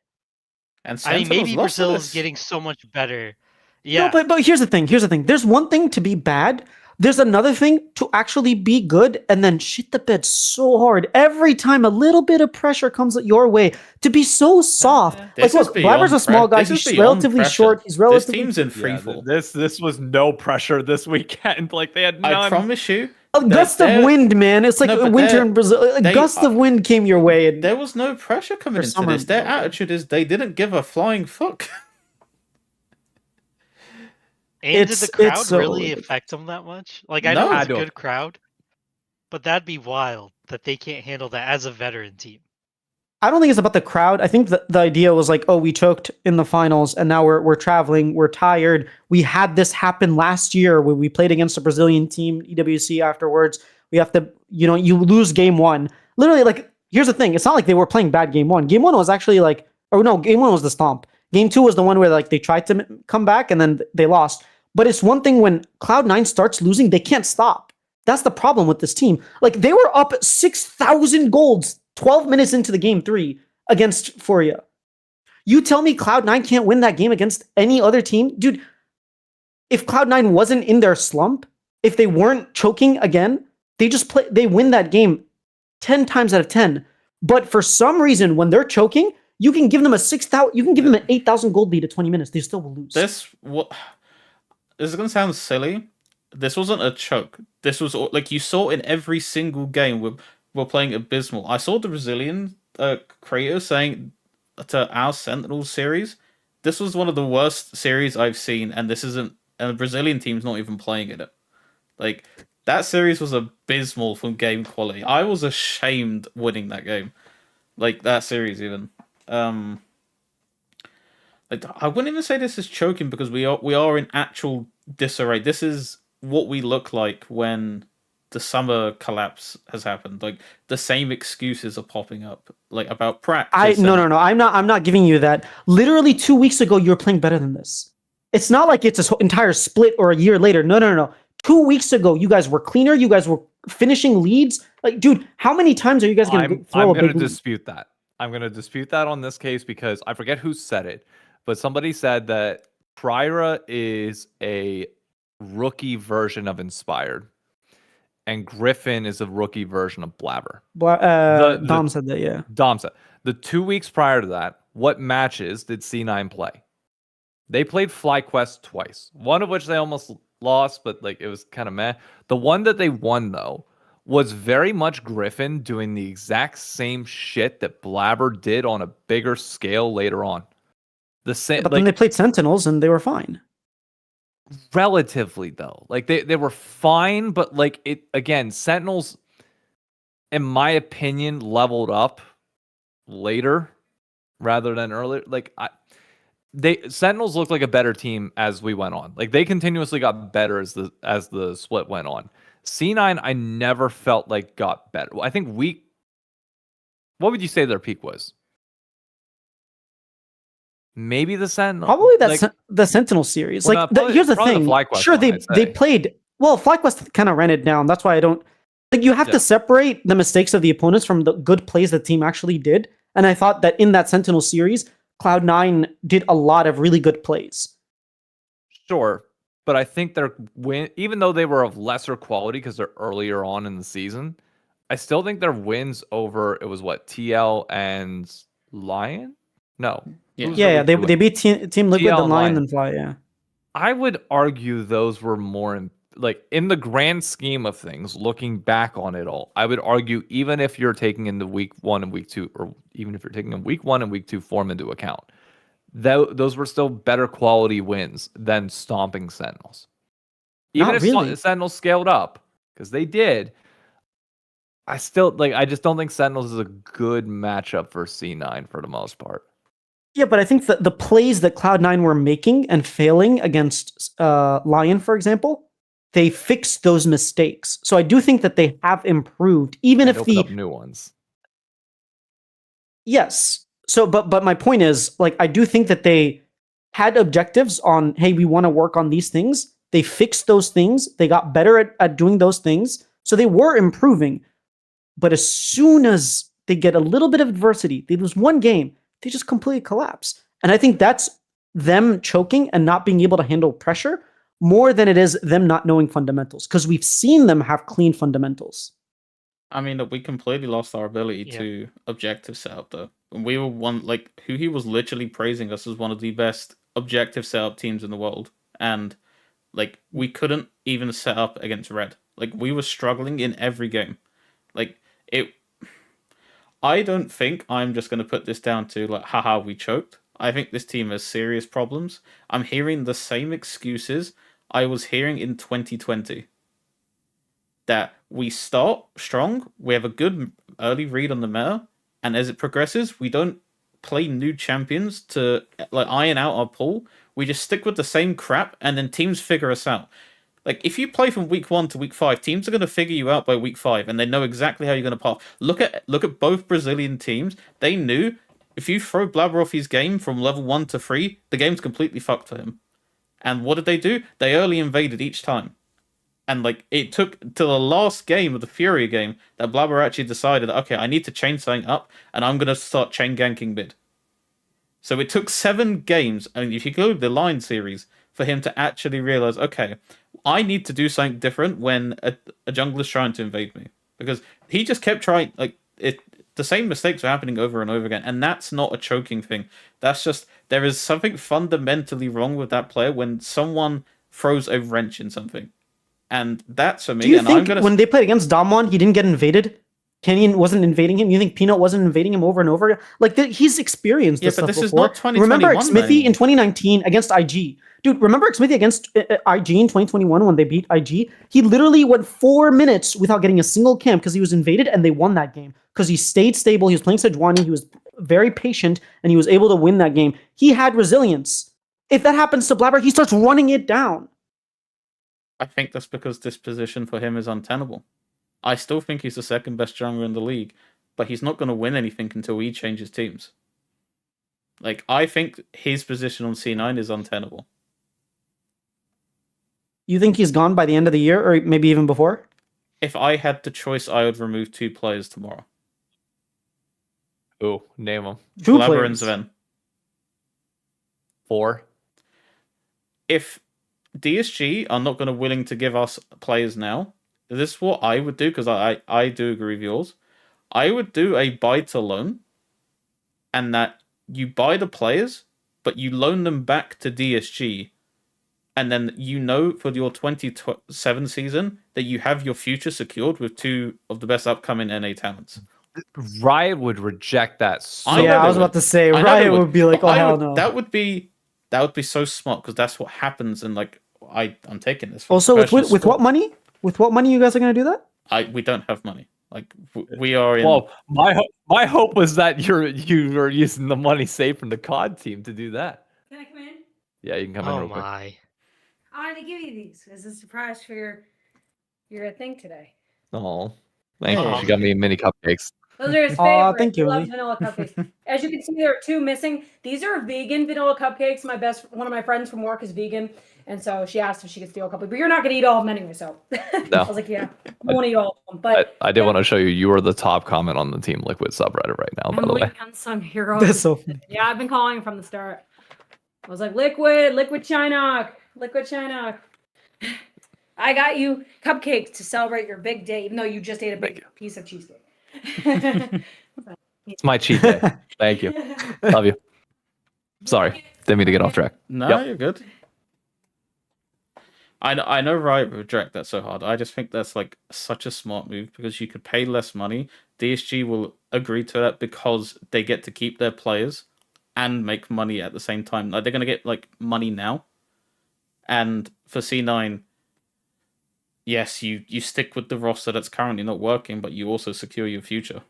And I mean, Sentinel's maybe lost to Brazil is this. getting so much better. Yeah, No, but here's the thing. There's one thing to be bad. There's another thing to actually be good and then shit the bed so hard every time a little bit of pressure comes your way to be so soft. This Like, is look, beyond Blabber's a small guy. This is He's beyond relatively pressure. short. He's This relatively. team's in free Yeah, fall. this was no pressure this weekend. Like, they had none. I promise you. A gust of wind, man. It's like No, but winter they're- in Brazil. A they gust of are- wind came your way. And There was no pressure coming For into summer, this. Their okay. attitude is they didn't give a flying fuck. and did it's- the crowd it's so- really affect them that much? Like I know No. it's a I don't. good crowd, but that'd be wild that they can't handle that as a veteran team. I don't think it's about the crowd. I think the idea was like, oh, we choked in the finals and now we're traveling. We're tired. We had this happen last year when we played against a Brazilian team, EWC afterwards. We have to, you lose game 1. Literally, like, here's the thing. It's not like they were playing bad game 1. Game 1 was actually like, or no, game 1 was the stomp. Game 2 was the one where like they tried to come back and then they lost. But it's one thing when Cloud9 starts losing, they can't stop. That's the problem with this team. Like, they were up 6,000 golds 12 minutes into the game 3 against Furia. You tell me Cloud9 can't win that game against any other team? Dude, if Cloud9 wasn't in their slump, if they weren't choking again, they win that game 10 times out of 10. But for some reason, when they're choking, you can give them an 8,000 gold lead at 20 minutes. They still will lose. This is gonna sound silly. This wasn't a choke. This was like you saw in every single game we're playing abysmal. I saw the Brazilian creator saying to our Sentinels series, this was one of the worst series I've seen, and and the Brazilian team's not even playing in it. Like, that series was abysmal from game quality. I was ashamed winning that game. Like, that series even. Like, I wouldn't even say this is choking because we are in actual disarray. This is what we look like when the summer collapse has happened. Like, the same excuses are popping up, like about practice. No. I'm not giving you that. Literally 2 weeks ago, you were playing better than this. It's not like it's an entire split or a year later. No. 2 weeks ago, you guys were cleaner. You guys were finishing leads. Like, dude, how many times are you guys going to throw I'm a going big to lead? dispute that. I'm going to dispute that on this case because I forget who said it, but somebody said that Pryra is a rookie version of Inspired, and Griffin is a rookie version of Blabber. Dom said that, yeah. Dom said the 2 weeks prior to that, what matches did C9 play? They played FlyQuest twice, one of which they almost lost, but like it was kind of meh. The one that they won though was very much Griffin doing the exact same shit that Blabber did on a bigger scale later on. The same, But then they played Sentinels and they were fine. relatively though. Like they were fine, but like it again, Sentinels, in my opinion, leveled up later rather than earlier. Like Sentinels looked like a better team as we went on. Like they continuously got better as the split went on. C9, I never felt like got better. I think what would you say their peak was? Maybe the Sentinel. Probably the Sentinel series. Well, Like, no, probably- here's the probably the thing. FlyQuest Sure, one, I'd they say. played well. FlyQuest kind of ran it down. That's why I don't like. You have Yeah. to separate the mistakes of the opponents from the good plays the team actually did. And I thought that in that Sentinel series, Cloud9 did a lot of really good plays. Sure, but I think their win, even though they were of lesser quality because they're earlier on in the season, I still think their wins over it was what TL and Lion. No, Yeah. who's Yeah, the week two they win? beat Team Liquid, TL then and Lion, Lion. then Fly. Yeah, I would argue those were more like in the grand scheme of things. Looking back on it all, I would argue even if you're taking in the week 1 and week 2, or even if you're taking in week 1 and week 2 form into account, those were still better quality wins than stomping Sentinels. Even Not if really. Sentinels scaled up, because they did, I still like. I just don't think Sentinels is a good matchup for C9 for the most part. yeah, but I think that the plays that Cloud9 were making and failing against Lion, for example, they fixed those mistakes. So I do think that they have improved, even And if open the up new ones. yes. So, but my point is, like, I do think that they had objectives on, hey, we want to work on these things. They fixed those things. They got better at doing those things. So they were improving. But as soon as they get a little bit of adversity, they lose one game, they just completely collapse. And I think that's them choking and not being able to handle pressure more than it is them not knowing fundamentals. Because we've seen them have clean fundamentals. I mean, we completely lost our ability Yeah. to objective setup, though. And we were one, like, who he was literally praising us as one of the best objective setup teams in the world. And, like, we couldn't even set up against Red. Like, we were struggling in every game. Like, I don't think I'm just going to put this down to, like, haha, we choked. I think this team has serious problems. I'm hearing the same excuses I was hearing in 2020. That we start strong, we have a good early read on the meta, and as it progresses, we don't play new champions to like iron out our pool. We just stick with the same crap, and then teams figure us out. Like if you play from week 1 to week 5, teams are going to figure you out by week 5, and they know exactly how you're going to path. Look at both Brazilian teams. They knew if you throw Blabber off his game from level 1 to 3, the game's completely fucked for him. And what did they do? They early invaded each time. And like it took to the last game of the Fury game that Blabber actually decided, okay, I need to change something up, and I'm gonna start chain ganking mid. So it took 7 games, and if you go to the Line series, for him to actually realize, okay, I need to do something different when a jungler's trying to invade me, because he just kept trying like it. The same mistakes were happening over and over again, and that's not a choking thing. That's just there is something fundamentally wrong with that player when someone throws a wrench in something. And that's for me. Do you and think I'm gonna when they played against Damwon, he didn't get invaded? Kenyon wasn't invading him. You think Peanut wasn't invading him over and over? Like he's experienced this but stuff this is before. not 2021. Remember Smithy anymore. in 2019 against IG, dude. Remember Smithy against IG in 2021 when they beat IG? He literally went 4 minutes without getting a single camp because he was invaded, and they won that game because he stayed stable. He was playing Sejuani. He was very patient, and he was able to win that game. He had resilience. If that happens to Blabber, he starts running it down. I think that's because this position for him is untenable. I still think he's the second best jungler in the league, but he's not going to win anything until he changes teams. Like, I think his position on C9 is untenable. You think he's gone by the end of the year, or maybe even before? If I had the choice, I would remove 2 players tomorrow. Ooh, name them. Two Blabber and players. Sven. 4. If DSG are not going to willing to give us players now, this is what I would do, because I do agree with yours. I would do a buy to loan, and that you buy the players, but you loan them back to DSG and then for your 27 season that you have your future secured with 2 of the best upcoming NA talents. Riot would reject that. So I know Yeah, I they was about would. to say, I know they Riot would be like, But oh, hell no. That would be so smart because that's what happens. And like, I'm taking this. From Also, with professional what sport. money? With what money you guys are going to do that? We don't have money. Like we are in. Well, my hope was that you were using the money saved from the COD team to do that. Can I come in? Yeah, you can come in Oh real quick. my. I wanted to give you these as a surprise for your thing today. Oh, thank you. Aw. She got me mini cupcakes. Those are his Aw, favorite. thank you, He loves Lee. vanilla cupcakes. As you can see, there are 2 missing. These are vegan vanilla cupcakes. One of my friends from work is vegan, and so she asked if she could steal a couple. But you're not gonna eat all of them anyway, so No. I was like, yeah, I won't eat all of them. But I did want to show you. You are the top comment on the Team Liquid subreddit right now. By I'm the way, like unsung hero. That's so funny. Yeah, I've been calling from the start. I was like, Liquid Chinook. I got you cupcakes to celebrate your big day, even though you just ate a Thank big you. piece of cheesecake. it's my cheat day. Thank you. Love you. Sorry, didn't mean to get off track. No, Yep. you're good. I know Riot would reject that so hard. I just think that's like such a smart move because you could pay less money. DSG will agree to that because they get to keep their players and make money at the same time. Like they're gonna get like money now. And for C9, yes, you stick with the roster that's currently not working, but you also secure your future.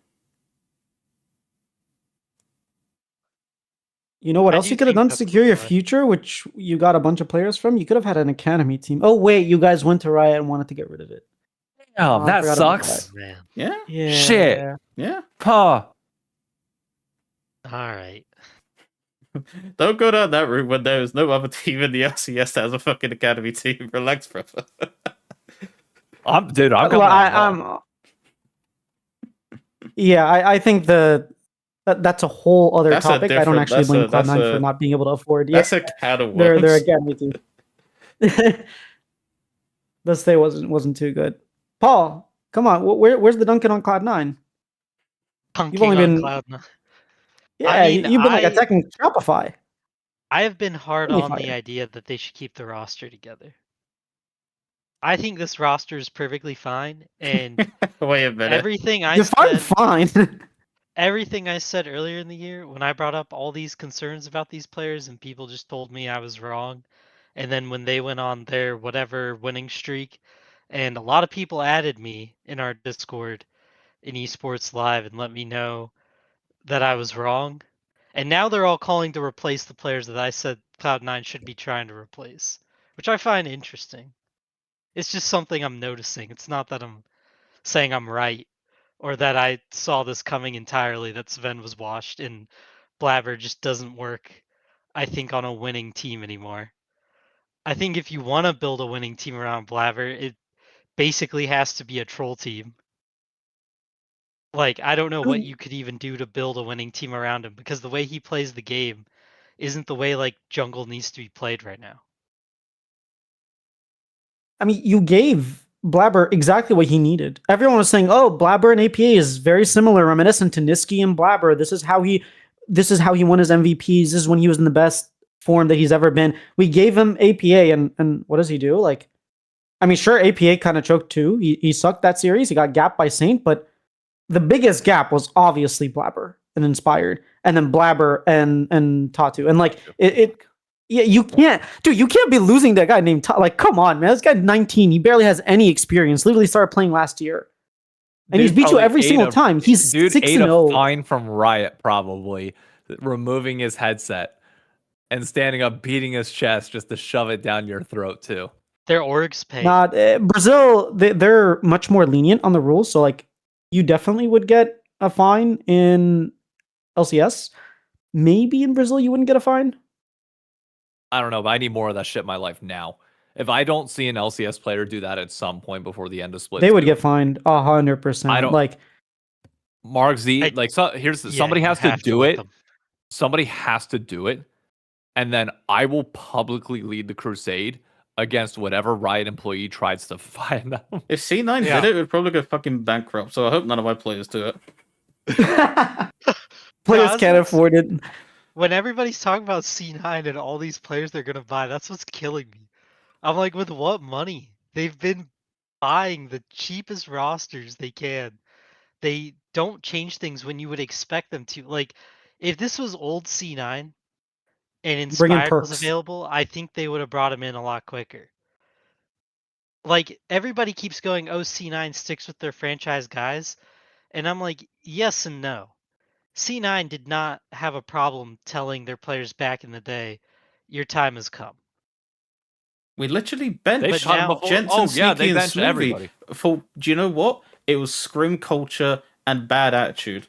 You know what I else do you could have think done to that's secure your why. future, which you got a bunch of players from? You could have had an academy team. Oh, wait, you guys went to Riot and wanted to get rid of it. Oh, I that forgot about sucks. Oh, man. Yeah, Yeah. Shit. yeah. Huh. All right. Don't go down that route when there is no other team in the LCS that has a fucking academy team. Relax, brother. I'm coming Well, on. Yeah, I think that's a whole other That's a topic. I don't different- actually that's blame a- that's Cloud9 a- for not being able to afford. That's Yeah, a can of their worms. academy team. The stay wasn't too good. Paul, come on, where's the Duncan on Cloud9? Punking only on been- Cloud9. Yeah, mean, you've been like attacking Shopify. I have been hard Really on the fire. idea that they should keep the roster together. I think this roster is perfectly fine, and Wait a minute. everything I Define said, fine. everything I said earlier in the year when I brought up all these concerns about these players, and people just told me I was wrong, and then when they went on their whatever winning streak, and a lot of people added me in our Discord in Esports Live and let me know that I was wrong. And now they're all calling to replace the players that I said Cloud9 should be trying to replace, which I find interesting. It's just something I'm noticing. It's not that I'm saying I'm right or that I saw this coming entirely, that Sven was washed and Blabber just doesn't work, I think, on a winning team anymore. I think if you want to build a winning team around Blabber, it basically has to be a troll team. Like, I don't know what you could even do to build a winning team around him because the way he plays the game isn't the way like jungle needs to be played right now. I mean, you gave Blabber exactly what he needed. Everyone was saying, "Oh, Blabber and APA is very similar, reminiscent to Niski and Blabber. This is how he won his MVPs. This is when he was in the best form that he's ever been." We gave him APA, and what does he do? Like, I mean, sure, APA kind of choked too. He sucked that series. He got gapped by Saint, but the biggest gap was obviously Blabber and Inspired, and then Blabber and Tatu, and like it. Yeah, you can't be losing that guy named like, come on, man. This guy 19. He barely has any experience. Literally started playing last year. And he's beat you every single time. He's 6-0. Fine from Riot, probably removing his headset and standing up, beating his chest just to shove it down your throat too. Their orgs pay. Not Brazil. They're much more lenient on the rules. So like, you definitely would get a fine in LCS. Maybe in Brazil you wouldn't get a fine. I don't know, but I need more of that shit in my life now. If I don't see an LCS player do that at some point before the end of split, They would get fined 100%. I don't like Mark Z. Somebody has to do it. Them. Somebody has to do it, and then I will publicly lead the crusade against whatever Riot employee tries to find them. If C9 did it would probably go fucking bankrupt. So I hope none of my players do it. players can't afford it. When everybody's talking about C9 and all these players they're gonna buy, that's what's killing me. I'm like, with what money? They've been buying the cheapest rosters they can. They don't change things when you would expect them to. Like, if this was old C9 and Bring in Inspired was perks. available, I think they would have brought him in a lot quicker. Like, everybody keeps going, oh, C9 sticks with their franchise guys. And I'm like, yes and no. C9 did not have a problem telling their players back in the day, your time has come. We literally They benched cut him now- before. Jensen, Yeah, they Sneaky, and benched Smoothie everybody. for, do you know what? It was scrim culture and bad attitude.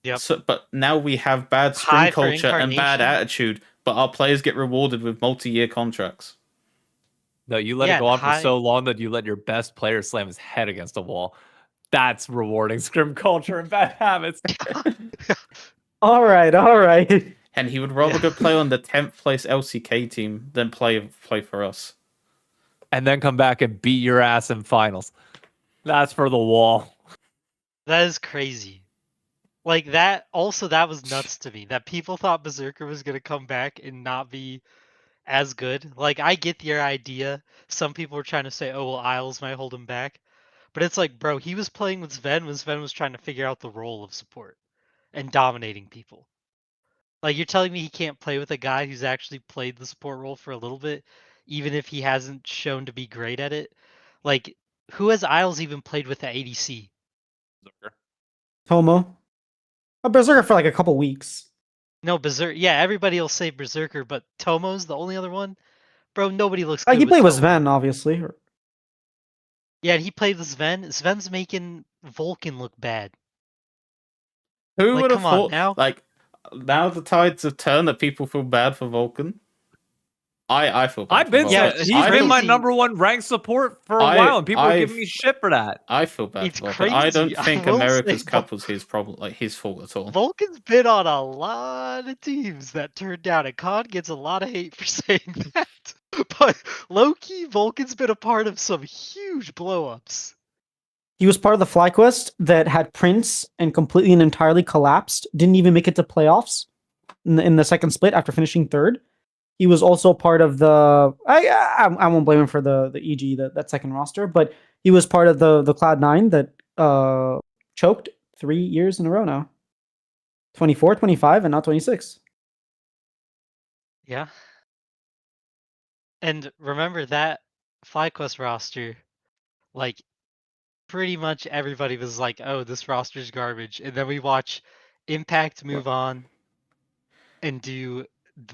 Yep. So, but now we have bad scrim High for culture and bad Incarnation. attitude, but our players get rewarded with multi-year contracts. No, you let Yeah, it go on high- for so long that you let your best player slam his head against a wall. That's rewarding scrim culture and bad habits. All right. And he would rather Yeah. go play on the 10th place LCK team than play for us. And then come back and beat your ass in finals. That's for the wall. That is crazy. Like, that was nuts to me. That people thought Berserker was going to come back and not be as good. Like, I get your idea. Some people were trying to say, oh, well, Isles might hold him back. But it's like, bro, he was playing with Sven when Sven was trying to figure out the role of support and dominating people. Like, you're telling me he can't play with a guy who's actually played the support role for a little bit, even if he hasn't shown to be great at it? Like, who has Isles even played with the ADC? Tomo. A Berserker for like a couple weeks. No, Berserker. Yeah, everybody will say Berserker, but Tomo's the only other one. Bro, nobody looks good. He played with Tomo. Sven, obviously. Yeah, and he played with Sven. Sven's making Vulcan look bad. Who Like, would have come on thought? now. Like, now the tides have turned that people feel bad for Vulcan. I feel bad I've for been Vulcan. Yeah, he's it's been my crazy. number one ranked support for a I- while, and people are I've- giving me shit for that. I feel bad It's for Vulcan. I don't crazy. I think will America's say, Cup was his problem, like his fault at all. Vulcan's been on a lot of teams that turned down, and Khan gets a lot of hate for saying that. But low-key, Vulcan's been a part of some huge blow-ups. He was part of the FlyQuest that had Prince and completely and entirely collapsed. Didn't even make it to playoffs in the second split after finishing third. He was also part of the. I won't blame him for the EG that second roster, but he was part of the Cloud9 that choked 3 years in a row now. 24, 25, and now 26. Yeah. And remember that FlyQuest roster, like, pretty much everybody was like, oh, this roster's garbage. And then we watch Impact move on and do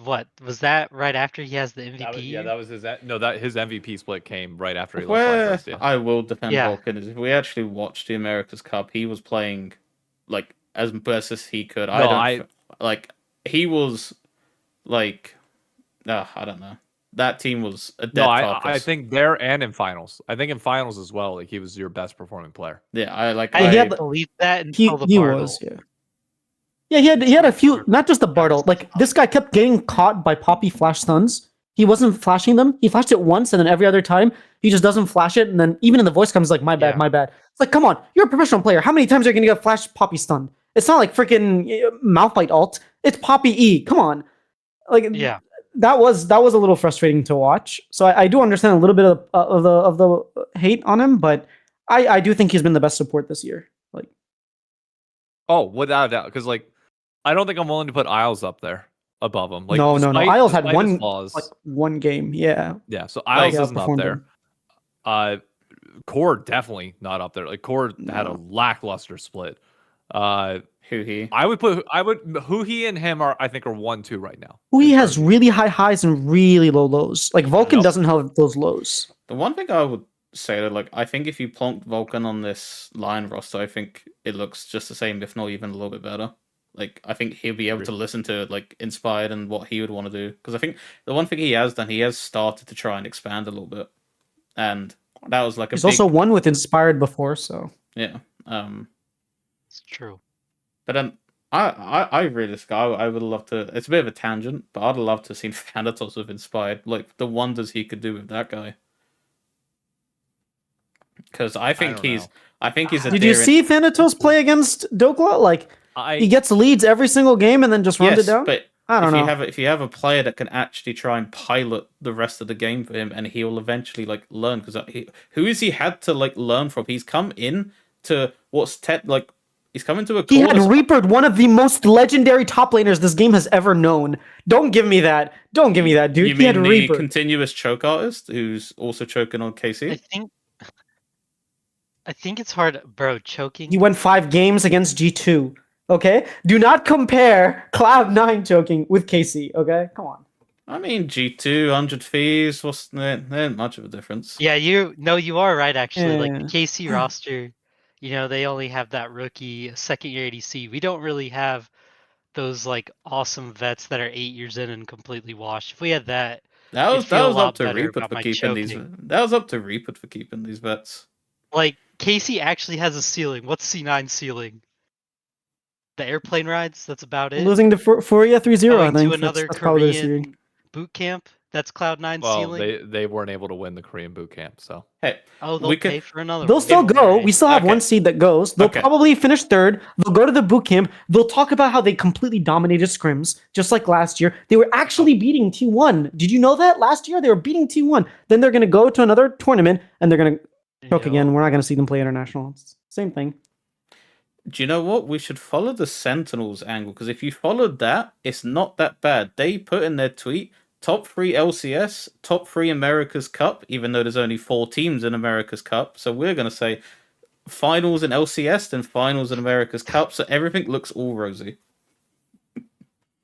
what? Was that right after he has the MVP? year? That was his. His MVP split came right after he left Where FlyQuest. Yeah. I will defend Yeah. Vulcan is if we actually watched the America's Cup, he was playing like as best as he could. Like he was like I don't know. That team was a dead No, carcass. I think there and in finals. I think in finals as well. Like he was your best performing player. Yeah, he had the- believe that until the He Bartle. was, yeah. Yeah, he had a few, not just the Bartle. Like this guy kept getting caught by Poppy flash stuns. He wasn't flashing them. He flashed it once, and then every other time he just doesn't flash it. And then even in the voice comes like, "My bad, Yeah. my bad." It's like, come on, you're a professional player. How many times are you gonna get flash Poppy stunned? It's not like freaking Malphite ult. It's Poppy E. Come on, like Yeah. that was a little frustrating to watch. So I do understand a little bit of the hate on him, but I do think he's been the best support this year. Like, Oh, without a doubt. Because like, I don't think I'm willing to put Isles up there above him. Like, no. Isles had despite his one flaws, one game. Yeah. yeah. So Isles Yeah, isn't up outperformed there. Core definitely not up there. Like Core had a lackluster split. who he. I would who he and him are, I think, are 1-2 right now. He in has terms of- really high highs and really low lows. Like Vulcan Yep. doesn't have those lows. The one thing I would say that I think if you plonked Vulcan on this line roster, I think it looks just the same, if not even a little bit better. Like I think he'll be able to listen to Inspired and what he would want to do. Because I think the one thing he has done, he has started to try and expand a little bit, and that was like a He's big, also won with Inspired before, so yeah. It's true. But then I really I would love to. It's a bit of a tangent, but I'd love to have seen Thanatos with Inspired, like the wonders he could do with that guy. Because I think don't he's know. a did you daring- see Thanatos play against Dokla? Like he gets leads every single game and then just runs Yes, it down. but I don't know. If you have a player that can actually try and pilot the rest of the game for him, and he will eventually like learn, because who has he had to like learn from? He's come in to he's come into a. He had Reaper, one of the most legendary top laners this game has ever known. Don't give me that. Don't give me that, dude. You He had mean the Reaper. continuous choke artist who's also choking on KC? I think it's hard, bro. Choking. He went 5 games against G2. Okay, do not compare Cloud9 choking with KC. Okay, come on. I mean, G2, 100 fees, there ain't much of a difference. Yeah, you are right, actually. Like, Yeah. the KC roster, they only have that rookie second-year ADC. We don't really have those, like, awesome vets that are 8 years in and completely washed. If we had that, That was feel a up lot to better Reaper about for my keeping these. choking. That was up to Reaper for keeping these vets. Like, KC actually has a ceiling. What's C9's ceiling? The airplane rides, that's about it. Losing to Furia 3-0, I Going think. to another That's probably the ceiling. Korean boot camp, that's Cloud9's Well, ceiling. they weren't able to win the Korean boot camp, so Hey, Oh, they'll we pay could. for another They'll one. still go. Alright. We still have Okay. one seed that goes. They'll Okay. probably finish 3rd. They'll go to the boot camp. They'll talk about how they completely dominated scrims, just like last year. They were actually beating T1. Did you know that? Last year, they were beating T1. Then they're going to go to another tournament, and they're going to choke again. We're not going to see them play international. It's the same thing. Do you know what? We should follow the Sentinels angle, because if you followed that, it's not that bad. They put in their tweet, top 3 LCS, top 3 America's Cup, even though there's only 4 teams in America's Cup. So we're going to say finals in LCS, then finals in America's Cup, so everything looks all rosy.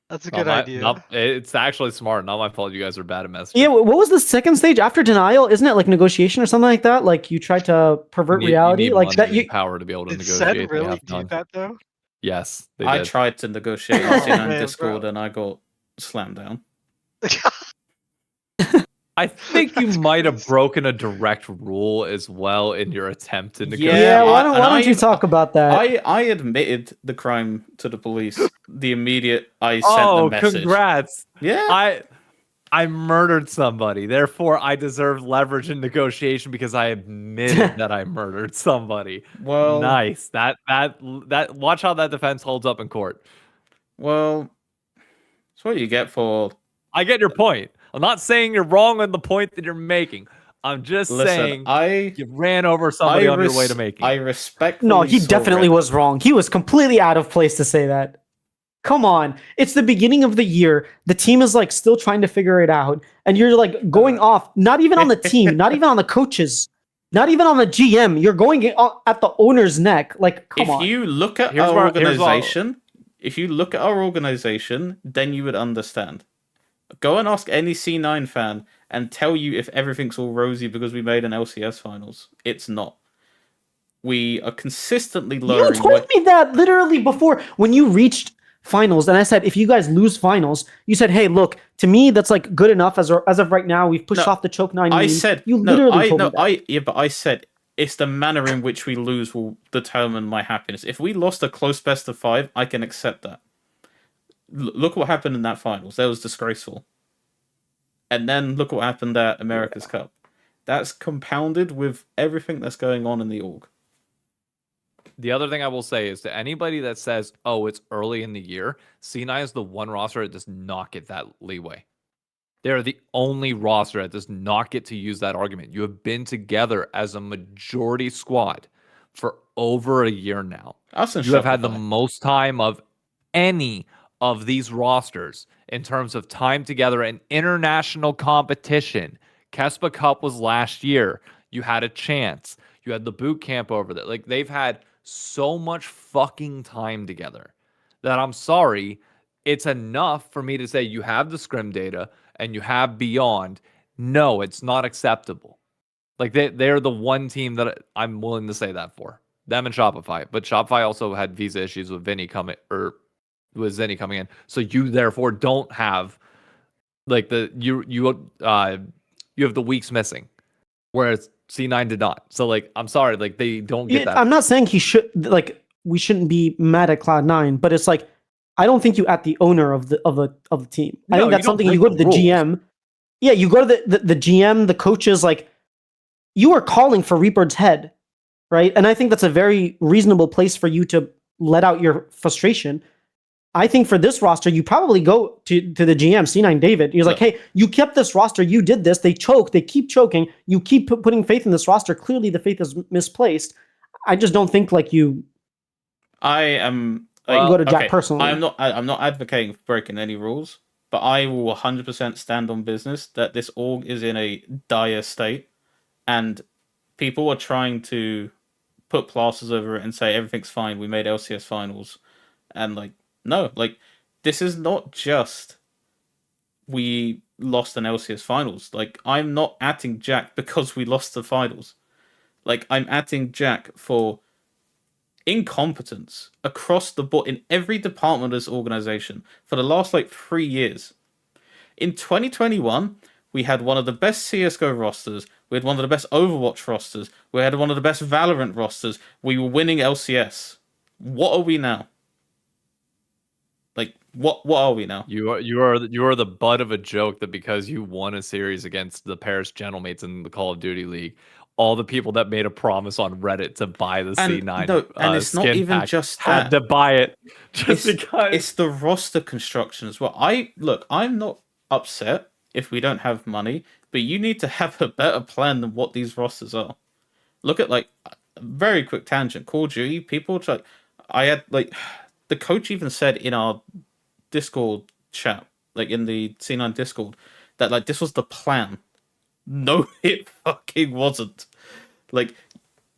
That's a good idea. It's actually smart. Not my fault. You guys are bad at messaging. Yeah, what was the second stage after denial? Isn't it like negotiation or something like that? Like you tried to pervert reality, you need like money that. and You power to be able to Did negotiate. Sen They really have do none. that, though? Yes, they I did. tried to negotiate Oh, in man, Discord, bro. and I got slammed down. I think you might have broken a direct rule as well in your attempt to negotiate. yeah. Why and don't you talk about that? I admitted the crime to the police the immediate I sent the message. Congrats! Yeah. I murdered somebody. Therefore, I deserve leverage in negotiation because I admitted that I murdered somebody. Well, Nice. That. Watch how that defense holds up in court. well, that's what you get for. I get your point. I'm not saying you're wrong on the point that you're making. I'm just saying you ran over somebody on your way to making. I respectfully. No, he saw definitely red. was wrong. He was completely out of place to say that. Come on. It's the beginning of the year. The team is like still trying to figure it out. And you're like going off, not even on the team, not even on the coaches, not even on the GM. You're going at the owner's neck. Like, come on. If you look at our organization, then you would understand. Go and ask any C9 fan and tell you if everything's all rosy because we made an LCS finals. It's not. We are consistently lowering. You told me that literally before when you reached finals, and I said if you guys lose finals, you said, "Hey, look, to me that's like good enough as of right now. We've pushed off the choke 9." I said you literally told me that. but I said it's the manner in which we lose will determine my happiness. If we lost a close best of 5, I can accept that. Look what happened in that finals. That was disgraceful. And then look what happened at America's Cup. That's compounded with everything that's going on in the org. The other thing I will say is to anybody that says, "Oh, it's early in the year," C9 is the one roster that does not get that leeway. They're the only roster that does not get to use that argument. You have been together as a majority squad for over a year now. You have had the most time of any of these rosters in terms of time together in international competition. Kespa Cup was last year. You had a chance. You had the boot camp over there. Like, they've had so much fucking time together that I'm sorry, it's enough for me to say you have the scrim data and you have beyond. No, it's not acceptable. Like, they're the one team that I'm willing to say that for. Them and Shopify. But Shopify also had visa issues with Zenny coming in. So you therefore don't have like you have the weeks missing, whereas C9 did not. So like, I'm sorry, like they don't get that. I'm not saying we shouldn't be mad at Cloud9, but it's like I don't think you at the owner of the team. I think that's something you go to the GM. Yeah, you go to the GM, the coaches. Like, you are calling for Reaper's head, right? And I think that's a very reasonable place for you to let out your frustration. I think for this roster, you probably go to the GM, C9 David. He's like, hey, you kept this roster. You did this. They choke. They keep choking. You keep putting faith in this roster. Clearly, the faith is misplaced. I just don't think like you. I am. Like, you go to Jack okay, personally. I'm not advocating for breaking any rules, but I will 100% stand on business that this org is in a dire state, and people are trying to put plasters over it and say everything's fine. We made LCS finals, and like no, like this is not just we lost an LCS finals. Like I'm not atting Jack because we lost the finals. Like I'm atting Jack for incompetence across the board in every department of this organization for the last like 3 years. In 2021, we had one of the best CSGO rosters. We had one of the best Overwatch rosters. We had one of the best Valorant rosters. We were winning LCS. What are we now? Like, what are we now? You are the butt of a joke that because you won a series against the Paris Gentlemates in the Call of Duty League, all the people that made a promise on Reddit to buy the C9 no, and it's not skin even pack just had that. to buy it just because. It's the roster construction as well. I'm not upset if we don't have money, but you need to have a better plan than what these rosters are. Look at like a very quick tangent. Call of Duty, people like I had like the coach even said in our Discord chat, like in the C9 Discord, that like this was the plan. No, it fucking wasn't. Like,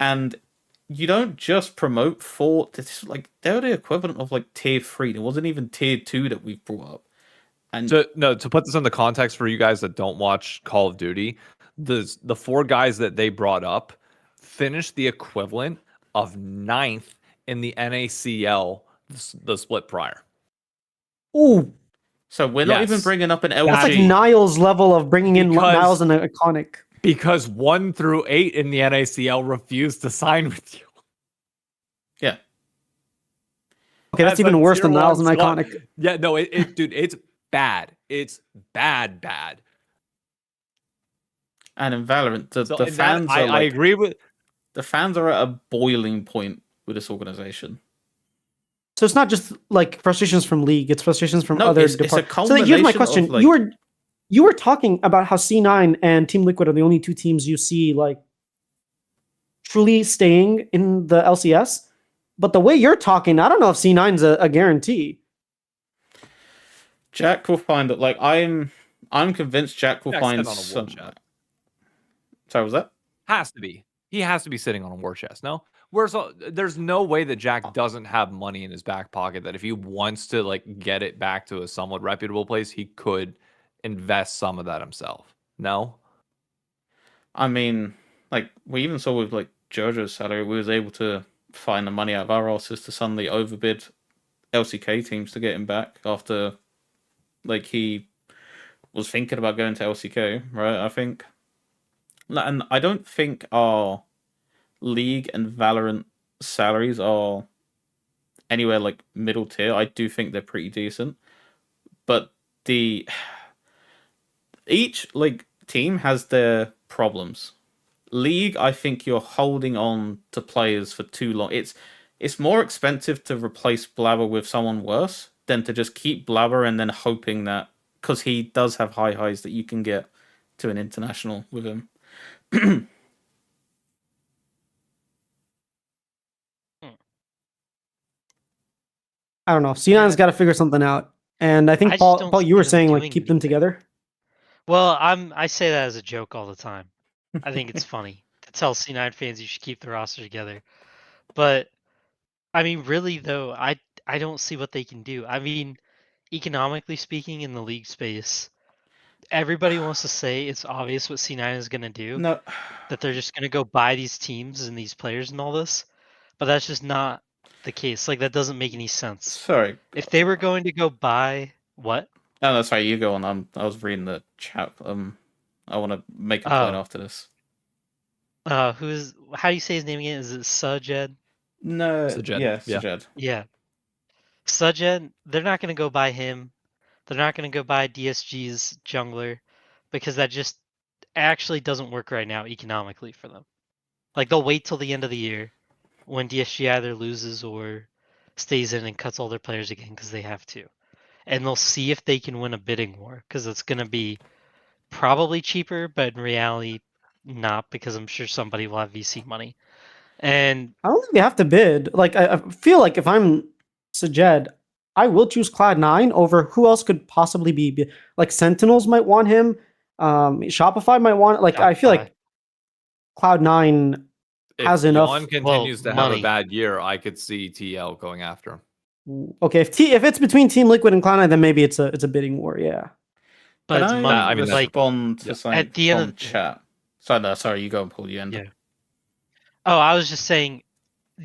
and you don't just promote for this. Like, they're the equivalent of like tier 3. There wasn't even tier 2 that we've brought up. And to put this into context for you guys that don't watch Call of Duty, the 4 guys that they brought up finished the equivalent of 9th in the NACL, the split prior. Ooh, so we're not even bringing up an LG. that's like Niles level of bringing in Niles and an iconic. Because 1 through 8 in the NACL refused to sign with you. Yeah. Okay, that's even worse than Niles and iconic. Yeah, no, dude, it's bad. It's bad. And in Valorant, the fans are I agree with. The fans are at a boiling point with this organization. So it's not just like frustrations from League; it's frustrations from other departments. It's a combination. So here's my question: you were talking about how C9 and Team Liquid are the only 2 teams you see like truly staying in the LCS, but the way you're talking, I don't know if C9's a guarantee. Jack will find it. Like I'm convinced Jack will find some. Sorry, was that? Has to be. He has to be sitting on a war chest. No, there's no way that Jack doesn't have money in his back pocket. That if he wants to like get it back to a somewhat reputable place, he could invest some of that himself. No, I mean, like we even saw with like JoJo's salary, we was able to find the money out of our asses to suddenly overbid LCK teams to get him back after like he was thinking about going to LCK, right? I think. And I don't think our League and Valorant salaries are anywhere like middle tier. I do think they're pretty decent. But each like team has their problems. League, I think you're holding on to players for too long. It's more expensive to replace Blabber with someone worse than to just keep Blabber and then hoping that, because he does have high highs, that you can get to an international with him. I don't know. C9's got to figure something out, and I think Paul, you were saying like keep them together. Well, I say that as a joke all the time. I think it's funny to tell C9 fans you should keep the roster together, but I mean, really though, I don't see what they can do. I mean, economically speaking, in the League space, everybody wants to say it's obvious what C9 is going to do. No, that they're just going to go buy these teams and these players and all this, but that's just not the case. Like that doesn't make any sense. Sorry, if they were going to go buy what? Oh, no, sorry, you go on. I was reading the chat. I want to make a point after this. How do you say his name again? Is it Sujed? No, Sujed. Yeah, Sujed. Yeah. Sujed, they're not going to go buy him. They're not going to go buy DSG's jungler because that just actually doesn't work right now economically for them. Like they'll wait till the end of the year when DSG either loses or stays in and cuts all their players again because they have to. And they'll see if they can win a bidding war because it's going to be probably cheaper, but in reality, not, because I'm sure somebody will have VC money. And I don't think they have to bid. Like I feel like if I'm Sajed, I will choose Cloud9 over who else could possibly be. Like Sentinels might want him. Shopify might want. Like I feel like Cloud9 has If enough. Yawn continues to have money. a bad year, I could see TL going after him. Okay, if it's between Team Liquid and Cloud9, then maybe it's a bidding war. Yeah. but Can it's I money. I mean, that's- respond to yeah. something At the end from of- chat? Sorry, you go and Paul. You end. Yeah. Oh, I was just saying,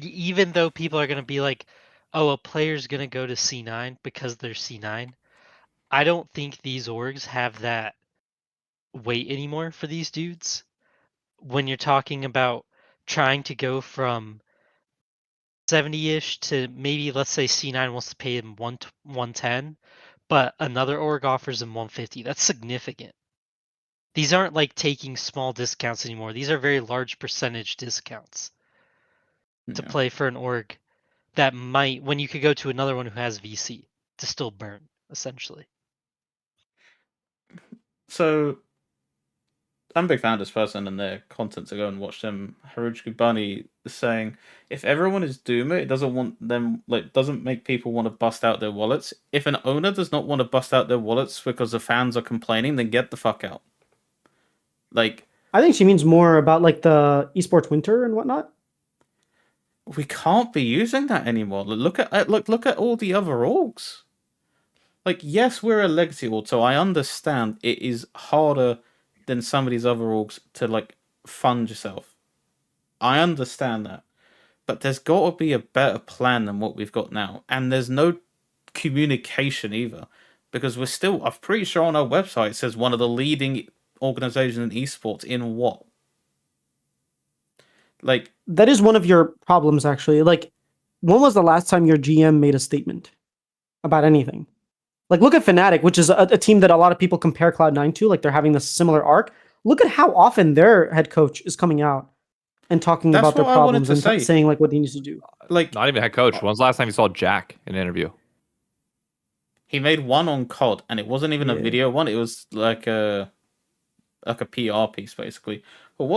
even though people are going to be like, oh, a player's going to go to C9 because they're C9, I don't think these orgs have that weight anymore for these dudes. When you're talking about trying to go from 70-ish to maybe, let's say C9 wants to pay him 110, but another org offers him 150. That's significant. These aren't like taking small discounts anymore. These are very large percentage discounts to Yeah. play for an org that might, when you could go to another one who has VC to still burn, essentially. So, I'm a big fan of this person and their content to go and watch them. Haruji Bunny is saying, if everyone is Doomer, it doesn't make people want to bust out their wallets. If an owner does not want to bust out their wallets because the fans are complaining, then get the fuck out. Like, I think she means more about like the esports winter and whatnot. we can't be using that anymore. Look at all the other orgs. Like, yes, we're a legacy org, so I understand it is harder than some of these other orgs to like fund yourself. I understand that. But there's got to be a better plan than what we've got now. And there's no communication either. Because I'm pretty sure on our website it says one of the leading organizations in esports in what? Like, That is one of your problems, actually. Like, when was the last time your GM made a statement about anything? Like, look at Fnatic, which is a team that a lot of people compare Cloud9 to. Like, they're having this similar arc. Look at how often their head coach is coming out and talking That's about their what I wanted problems to and say. saying like what he needs to do. like Not even head coach. When's the last time you saw Jack in an interview? he made one on COD, and it wasn't even a Yeah. video one. It was like a PR piece, basically. But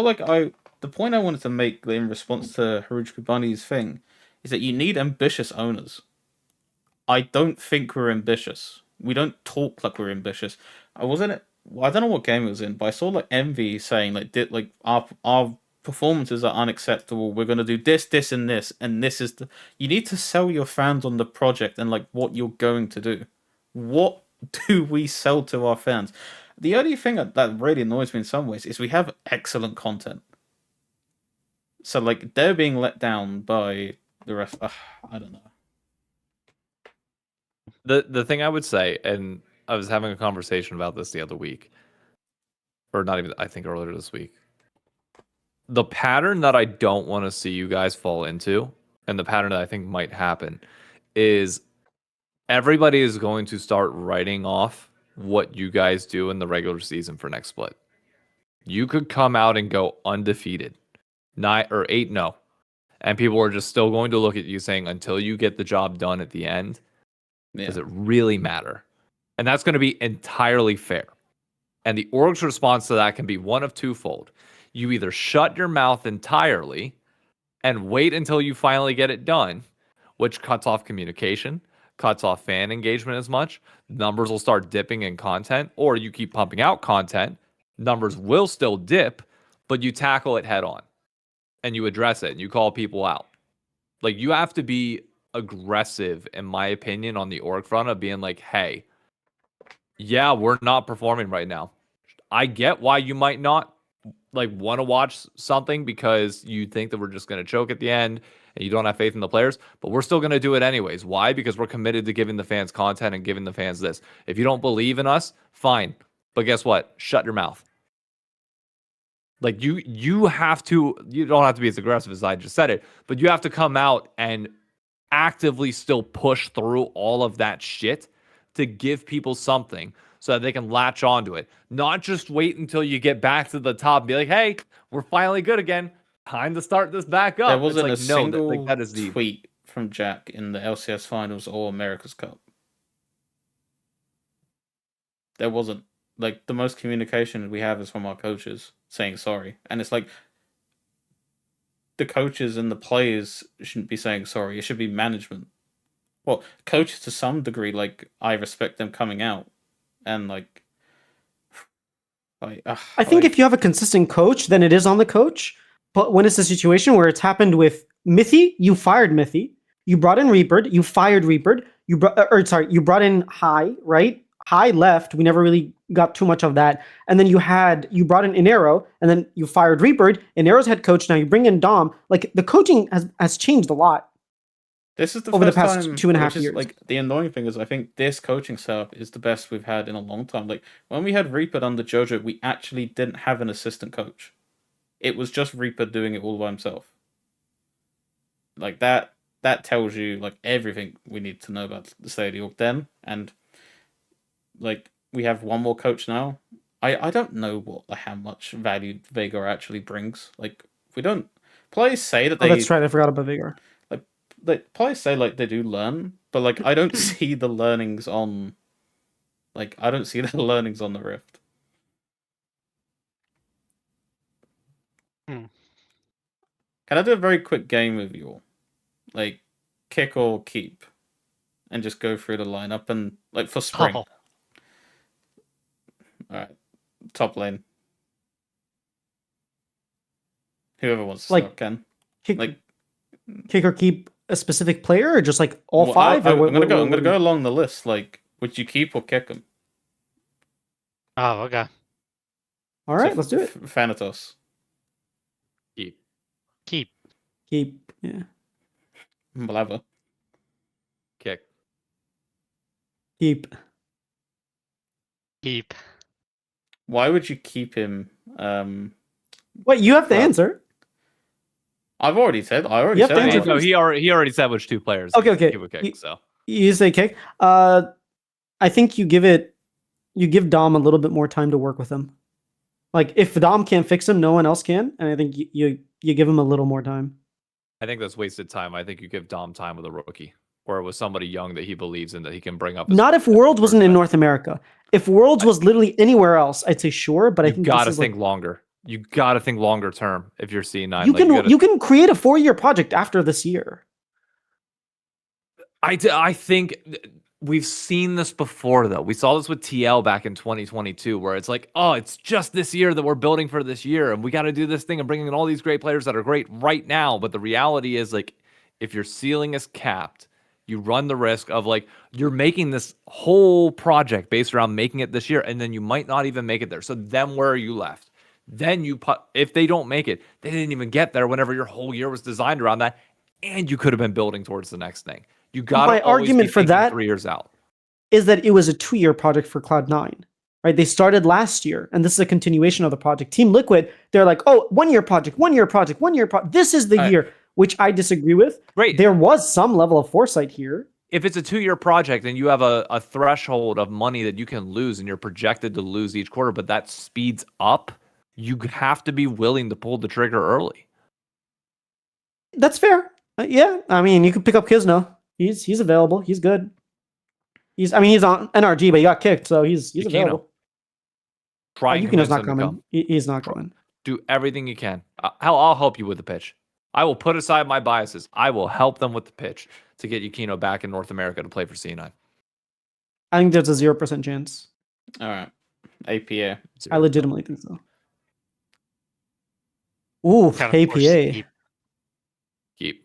the point I wanted to make in response to Haruji Bunny's thing is that you need ambitious owners. I don't think we're ambitious. We don't talk like we're ambitious. I don't know what game it was in, but I saw like Envy saying like our performances are unacceptable. We're gonna do this, this, and this, and this is the. You need to sell your fans on the project and like what you're going to do. What do we sell to our fans? The only thing that really annoys me in some ways is we have excellent content. So like they're being let down by the rest. I don't know. The thing I would say, and I was having a conversation about this the other week, or not even, I think earlier this week. The pattern that I don't want to see you guys fall into, and the pattern that I think might happen, is everybody is going to start writing off what you guys do in the regular season for next split. You could come out and go undefeated, 8-0, and people are just still going to look at you saying, until you get the job done at the end, does it really matter? And that's going to be entirely fair. And the org's response to that can be one of twofold. You either shut your mouth entirely and wait until you finally get it done, which cuts off communication, cuts off fan engagement as much. Numbers will start dipping in content, or you keep pumping out content. Numbers will still dip, but you tackle it head on and you address it and you call people out. Like, you have to be aggressive, in my opinion, on the org front of being like, hey, yeah, we're not performing right now. I get why you might not like want to watch something because you think that we're just going to choke at the end and you don't have faith in the players, but we're still going to do it anyways. Why? Because we're committed to giving the fans content and giving the fans this. If you don't believe in us, fine. But guess what? Shut your mouth. Like, you have to, you don't have to be as aggressive as I just said it, but you have to come out and actively still push through all of that shit to give people something so that they can latch onto it. Not just wait until you get back to the top and be like, hey, we're finally good again. Time to start this back up. There wasn't it's a like, single that is the tweet from Jack in the LCS finals or America's Cup. There wasn't. Like, the most communication we have is from our coaches saying sorry. And it's like, the coaches and the players shouldn't be saying sorry. It should be management. Well, coaches to some degree, like, I respect them coming out. And, like, I think if you have a consistent coach, then it is on the coach. But when it's a situation where it's happened with Mithy, you fired Mithy. You brought in Reapered, you fired Reapered. You brought in High, right? High left. We never really got too much of that. And then you brought in Inero, and then you fired Reapered. Inero's head coach. Now you bring in Dom. Like, the coaching has changed a lot. This is the over first the past time, 2.5 years. Like, the annoying thing is, I think this coaching setup is the best we've had in a long time. Like, when we had Reaper under Jojo, we actually didn't have an assistant coach. It was just Reaper doing it all by himself. Like, that tells you, like, everything we need to know about the state of the org then. And, like, we have one more coach now. I don't know how much value Veigar actually brings. Like, we don't. Players say that they. Oh, that's right. I forgot about Veigar. Like, players say, like, they do learn, but, like, I don't see the learnings on. Like, I don't see the learnings on the Rift. Can I do a very quick game with you all? Like, kick or keep, and just go through the lineup and, like, for spring. Oh. All right, top lane. Whoever wants to Like, start can. Kick or keep a specific player, or just like all five? I'm gonna go along the list. Like, would you keep or kick them? Oh, okay. All right, let's do it. Thanatos. Keep. Yeah. Blabber. Kick. Keep. Why would you keep him? Wait, you have the answer. I already said. You have to answer No, he already said which two players. Okay. He would kick. So You say kick. I think you give Dom a little bit more time to work with him. Like, if Dom can't fix him, no one else can, and I think you give him a little more time. I think that's wasted time. I think you give Dom time with a rookie, or with somebody young that he believes in that he can bring up. Not if Worlds wasn't in North America. If Worlds was literally anywhere else, I'd say sure. But I think you got to think longer. You got to think longer term if you're C9. You can create a 4-year project after this year. I think we've seen this before, though. We saw this with TL back in 2022, where it's like, oh, it's just this year that we're building for this year, and we got to do this thing and bringing in all these great players that are great right now. But the reality is, like, if your ceiling is capped, you run the risk of, like, you're making this whole project based around making it this year, and then you might not even make it there. So then where are you left? Then if they don't make it, they didn't even get there whenever your whole year was designed around that, and you could have been building towards the next thing. You got my argument for that 3 years out is that it was a 2-year project for Cloud9, right? They started last year, and this is a continuation of the project. Team Liquid, they're like, oh, 1-year project. This is the year, which I disagree with. Right. There was some level of foresight here. If it's a 2-year project and you have a threshold of money that you can lose and you're projected to lose each quarter, but that speeds up, you have to be willing to pull the trigger early. That's fair. Yeah, I mean, you could pick up Kizno. He's available. He's good. He's on NRG, but he got kicked, so he's available. Try. Yukino's not coming. He's not coming. Do everything you can. I'll help you with the pitch. I will put aside my biases. I will help them with the pitch to get Yukino back in North America to play for C9. I think there's a 0% chance. All right. APA. I legitimately think so. Ooh, APA. Keep.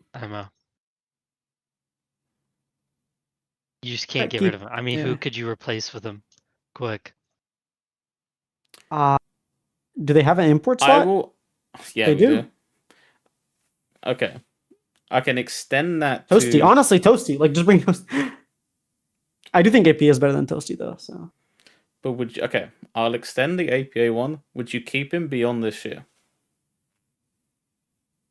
You just can't get rid of him. I mean, who could you replace with him? Quick. Do they have an import slot? Yeah, they do. Okay. I can extend that Toasty. Honestly, Toasty. Like, just bring Toasty. I do think APA is better than Toasty, though. So. But okay, I'll extend the APA one. Would you keep him beyond this year?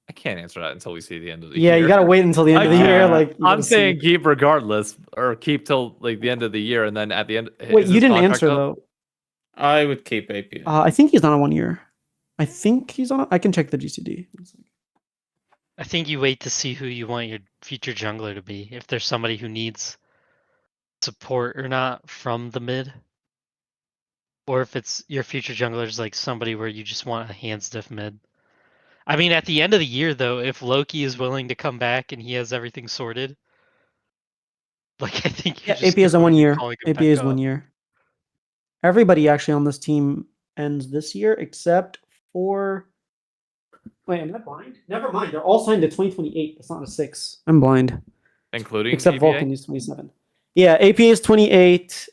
I can't answer that until we see the end of the year. Yeah, you gotta wait until the end of the year. Like, I'm saying keep regardless, or keep till like the end of the year, and then at the end. Wait, you didn't answer though. I would keep APA. I think he's not on 1 year. I think he's on. I can check the GCD. I think you wait to see who you want your future jungler to be. If there's somebody who needs support or not from the mid, or if it's your future jungler is like somebody where you just want a hand stiff mid. I mean, at the end of the year, though, if Loki is willing to come back and he has everything sorted, like I think you're Yeah, just APA is a 1 going and year. calling him APA back is up. 1 year. Everybody actually on this team ends this year except for. Wait, am I blind? Never mind. They're all signed to 2028. It's not a 6. I'm blind. Including Except APA? Vulcan is 27. Yeah, APA is 28.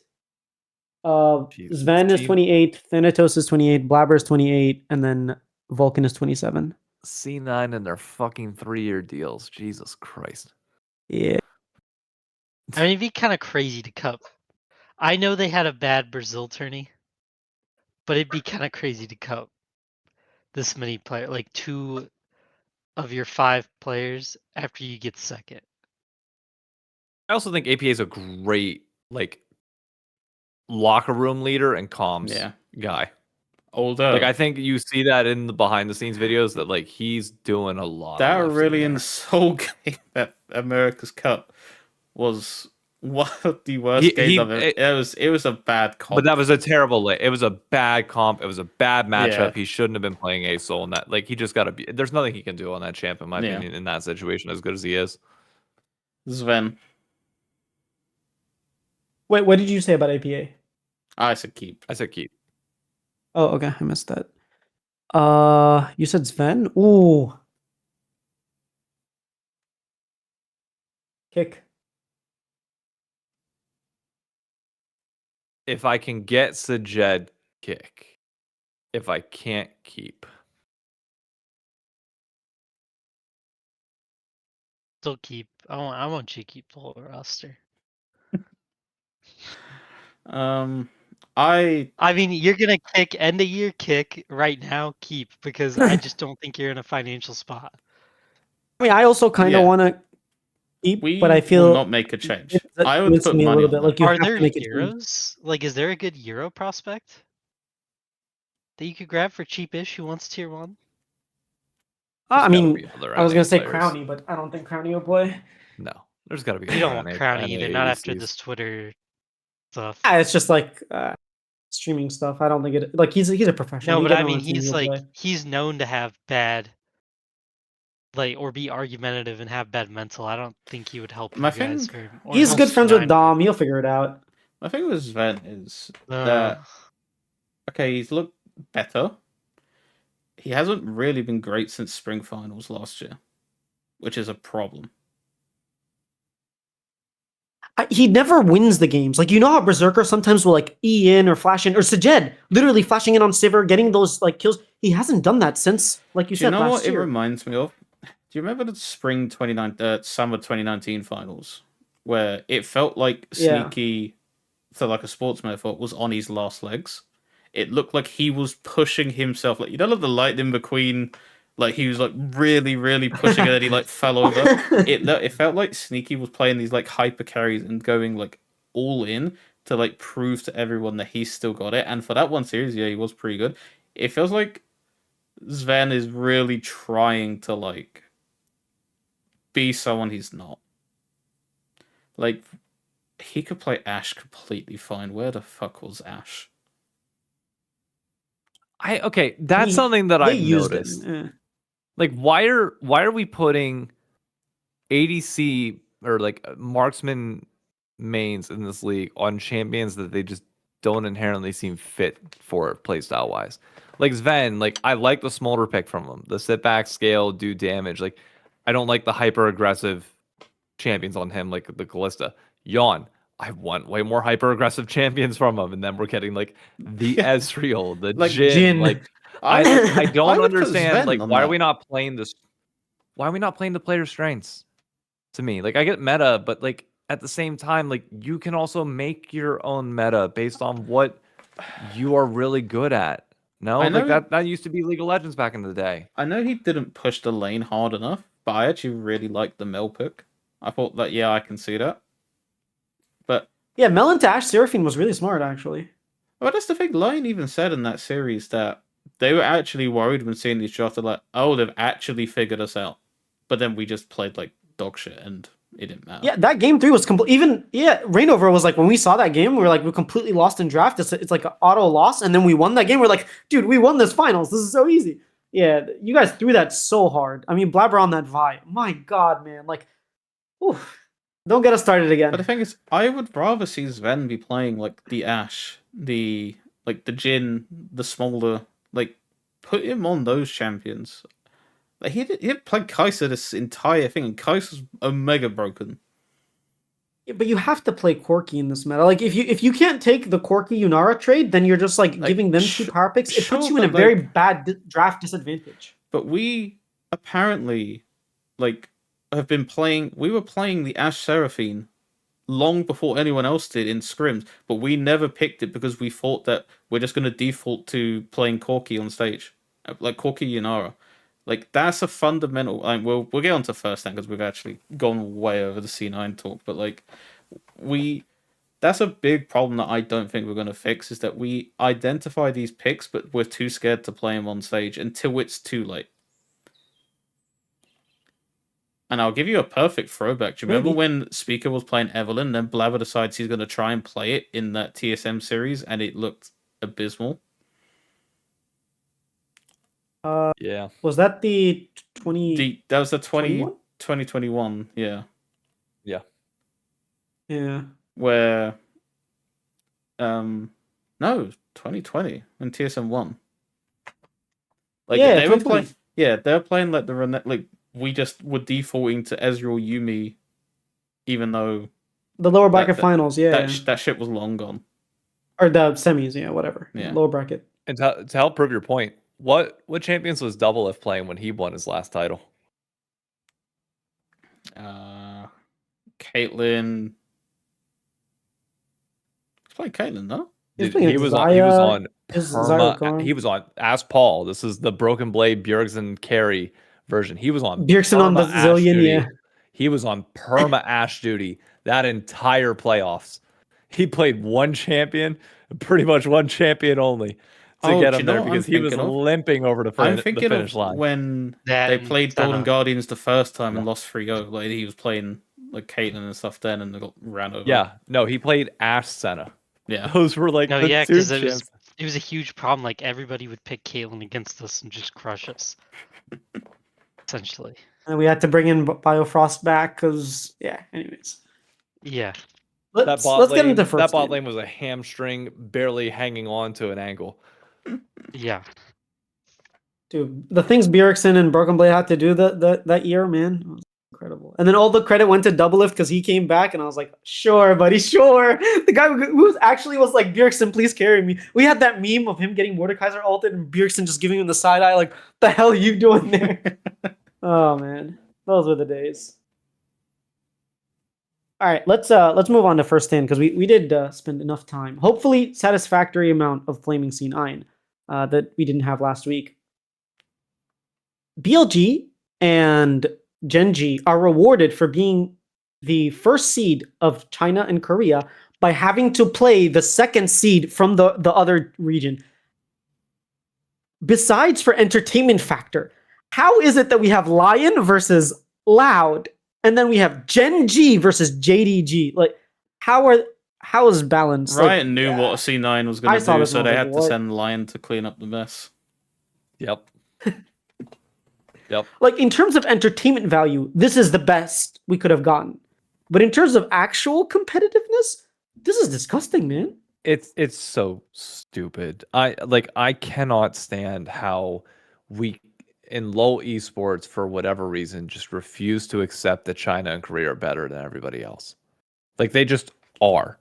Jesus, Sven is team- 28. Thanatos is 28. Blabber is 28. And then Vulcan is 27. C9 and their fucking 3-year deals. Jesus Christ. Yeah. I mean, it'd be kind of crazy to cut. I know they had a bad Brazil tourney, but it'd be kind of crazy to cut this many players, like 2 of your 5 players after you get second. I also think APA is a great like locker room leader and comms guy. Although Like I think you see that in the behind the scenes videos that like he's doing a lot. that of lifting Aurelian there. Soul game at America's Cup was one of the worst games I've ever. It was a bad comp. But that was a terrible. It was a bad comp. It was a bad matchup. Yeah. He shouldn't have been playing a soul in that. Like he just got to be. There's nothing he can do on that champ, in my Yeah. opinion, in that situation. As good as he is, Sven. Wait, what did you say about APA? I said keep. I said keep. Oh, okay. I missed that. You said Sven? Ooh. Kick. If I can get Sajed, kick. If I can't, keep. Still keep. I want you to keep the whole roster. I mean, you're gonna kick end of year kick right now. Keep because I just don't think you're in a financial spot. I mean, I also kind of want to keep, but I feel will not make a change. I would put me money a little on bit. that. Like you Are have there to make it. Euros? Like, is there a good Euro prospect that you could grab for cheapish who wants tier 1? I mean, I was gonna say players. Crowny, but I don't think Crowny will play. No, there's got to be. You don't want NA Crowny either. Not after ADCs. this Twitter stuff. Yeah, it's just like streaming stuff. I don't think it. Like he's a professional. No, You but get I him on mean, a team, he's he'll like play. he's known to have bad, like, or be argumentative and have bad mental. I don't think he would help you guys very. Or He's good friends with C9 Dom. He'll figure it out. My thing with Sven is that okay, he's looked better. He hasn't really been great since spring finals last year, which is a problem. He never wins the games. Like you know how Berserker sometimes will like E in or flash in, or Sajed literally flashing in on Sivir, getting those like kills. He hasn't done that since, like you Do you said, know last what year. it reminds me of? Do you remember the summer 2019 finals where it felt like Sneaky, so like a sports metaphor, was on his last legs? It looked like he was pushing himself, like you know, like the Lightning McQueen, like he was like really, really pushing it, and he like fell over. It felt like Sneaky was playing these like hyper carries and going like all in to like prove to everyone that he's still got it. And for that one series, yeah, he was pretty good. It feels like Sven is really trying to like be someone he's not. Like he could play Ashe completely fine. Where the fuck was Ashe? That's something that I've noticed. Like why are we putting ADC or like marksman mains in this league on champions that they just don't inherently seem fit for playstyle wise? Like Sven, like I like the smolder pick from him. The sit back, scale, do damage. Like I don't like the hyper aggressive champions on him, like the Callista. Yawn. I want way more hyper aggressive champions from him, and then we're getting like the Ezreal, the like Jhin. Like I don't understand. Like why are we not playing this? Why are we not playing the player strengths? To me, like I get meta, but like at the same time, like you can also make your own meta based on what you are really good at. No, like that used to be League of Legends back in the day. I know he didn't push the lane hard enough, but I actually really liked the Mel pick. I thought that I can see that. But yeah, Melon to Ashe Seraphine was really smart actually. Well, that's the thing. Lion even said in that series that they were actually worried when seeing these shots. They're like, oh, they've actually figured us out. but then we just played like dog shit, and it didn't matter. Yeah, that game 3 was complete. Even Reignover was like, when we saw that game, we were like, we completely lost in draft. It's like an auto loss, and then we won that game. We're like, dude, we won this finals. This is so easy. Yeah, you guys threw that so hard. I mean, Blabber on that Vi. My God, man. Like, oof. Don't get us started again. But the thing is, I would rather see Sven be playing like the Ashe, the Jhin, the Smolder. Like, put him on those champions. Like, he played Kai'Sa this entire thing, and Kai'Sa's Omega broken. Yeah, but you have to play Corki in this meta. Like, if you can't take the Corki Yunara trade, then you're just like giving them 2 power picks. It puts you in a very bad draft disadvantage. But we apparently have been playing. We were playing the Ashe Seraphine long before anyone else did in scrims, but we never picked it because we thought that we're just going to default to playing Corki on stage, like Corki Yunara. Like, that's a fundamental. We'll get onto first thing because we've actually gone way over the C9 talk, but like that's a big problem that I don't think we're going to fix, is that we identify these picks, but we're too scared to play them on stage until it's too late. And I'll give you a perfect throwback. Do you remember when Speaker was playing Evelyn, then Blabber decides he's going to try and play it in that TSM series, and it looked abysmal? Yeah. Was that the 20? That was the 2021, yeah. Yeah. Yeah. Where, no, 2020 when TSM won. Like, yeah, they were playing. Yeah, they were playing like we just were defaulting to Ezreal Yuumi, even though the lower bracket finals, that shit was long gone. Or the semis, whatever. Yeah. Lower bracket. And to help prove your point, what champions was Doublelift playing when he won his last title? Caitlyn. He's playing Caitlyn, no? Dude, he was on Perma. He was on Ask Paul. This is the Broken Blade Bjergsen carry version. He was on Bjergsen on the Zillion, yeah. He was on perma Ashe duty that entire playoffs. He played one champion, pretty much one champion only, to get him there because he was limping over to the finish line. When they played Golden Guardians the first time and lost 3-0, like he was playing like Caitlyn and stuff then, and they got ran over. Yeah, no, he played Ashe Senna. Yeah, those were like because it was a huge problem. Like, everybody would pick Caitlyn against us and just crush us, essentially. And we had to bring in Biofrost back because, anyways. Yeah. Let's get into first. That bot lane was a hamstring barely hanging on to an ankle. Yeah. Dude, the things Bjergsen and Broken Blade had to do that year, man, it was incredible. And then all the credit went to Doublelift because he came back, and I was like, sure, buddy, sure. The guy who actually was like, Bjergsen, please carry me. We had that meme of him getting Mordekaiser ulted and Bjergsen just giving him the side eye, like, the hell are you doing there? Oh man, those were the days. All right, let's move on to first stand because we did spend enough time, hopefully satisfactory amount of Flaming Scene Iron that we didn't have last week. BLG and Genji are rewarded for being the first seed of China and Korea by having to play the second seed from the other region. Besides for entertainment factor, how is it that we have Lion versus Loud, and then we have Genji versus JDG? Like, how is balanced? Riot knew what C9 was going to do, so they had to send Lion to clean up the mess. Yep. Yep. Like, in terms of entertainment value, this is the best we could have gotten. But in terms of actual competitiveness, this is disgusting, man. It's so stupid. I cannot stand how we in low esports, for whatever reason, just refuse to accept that China and Korea are better than everybody else. Like, they just are.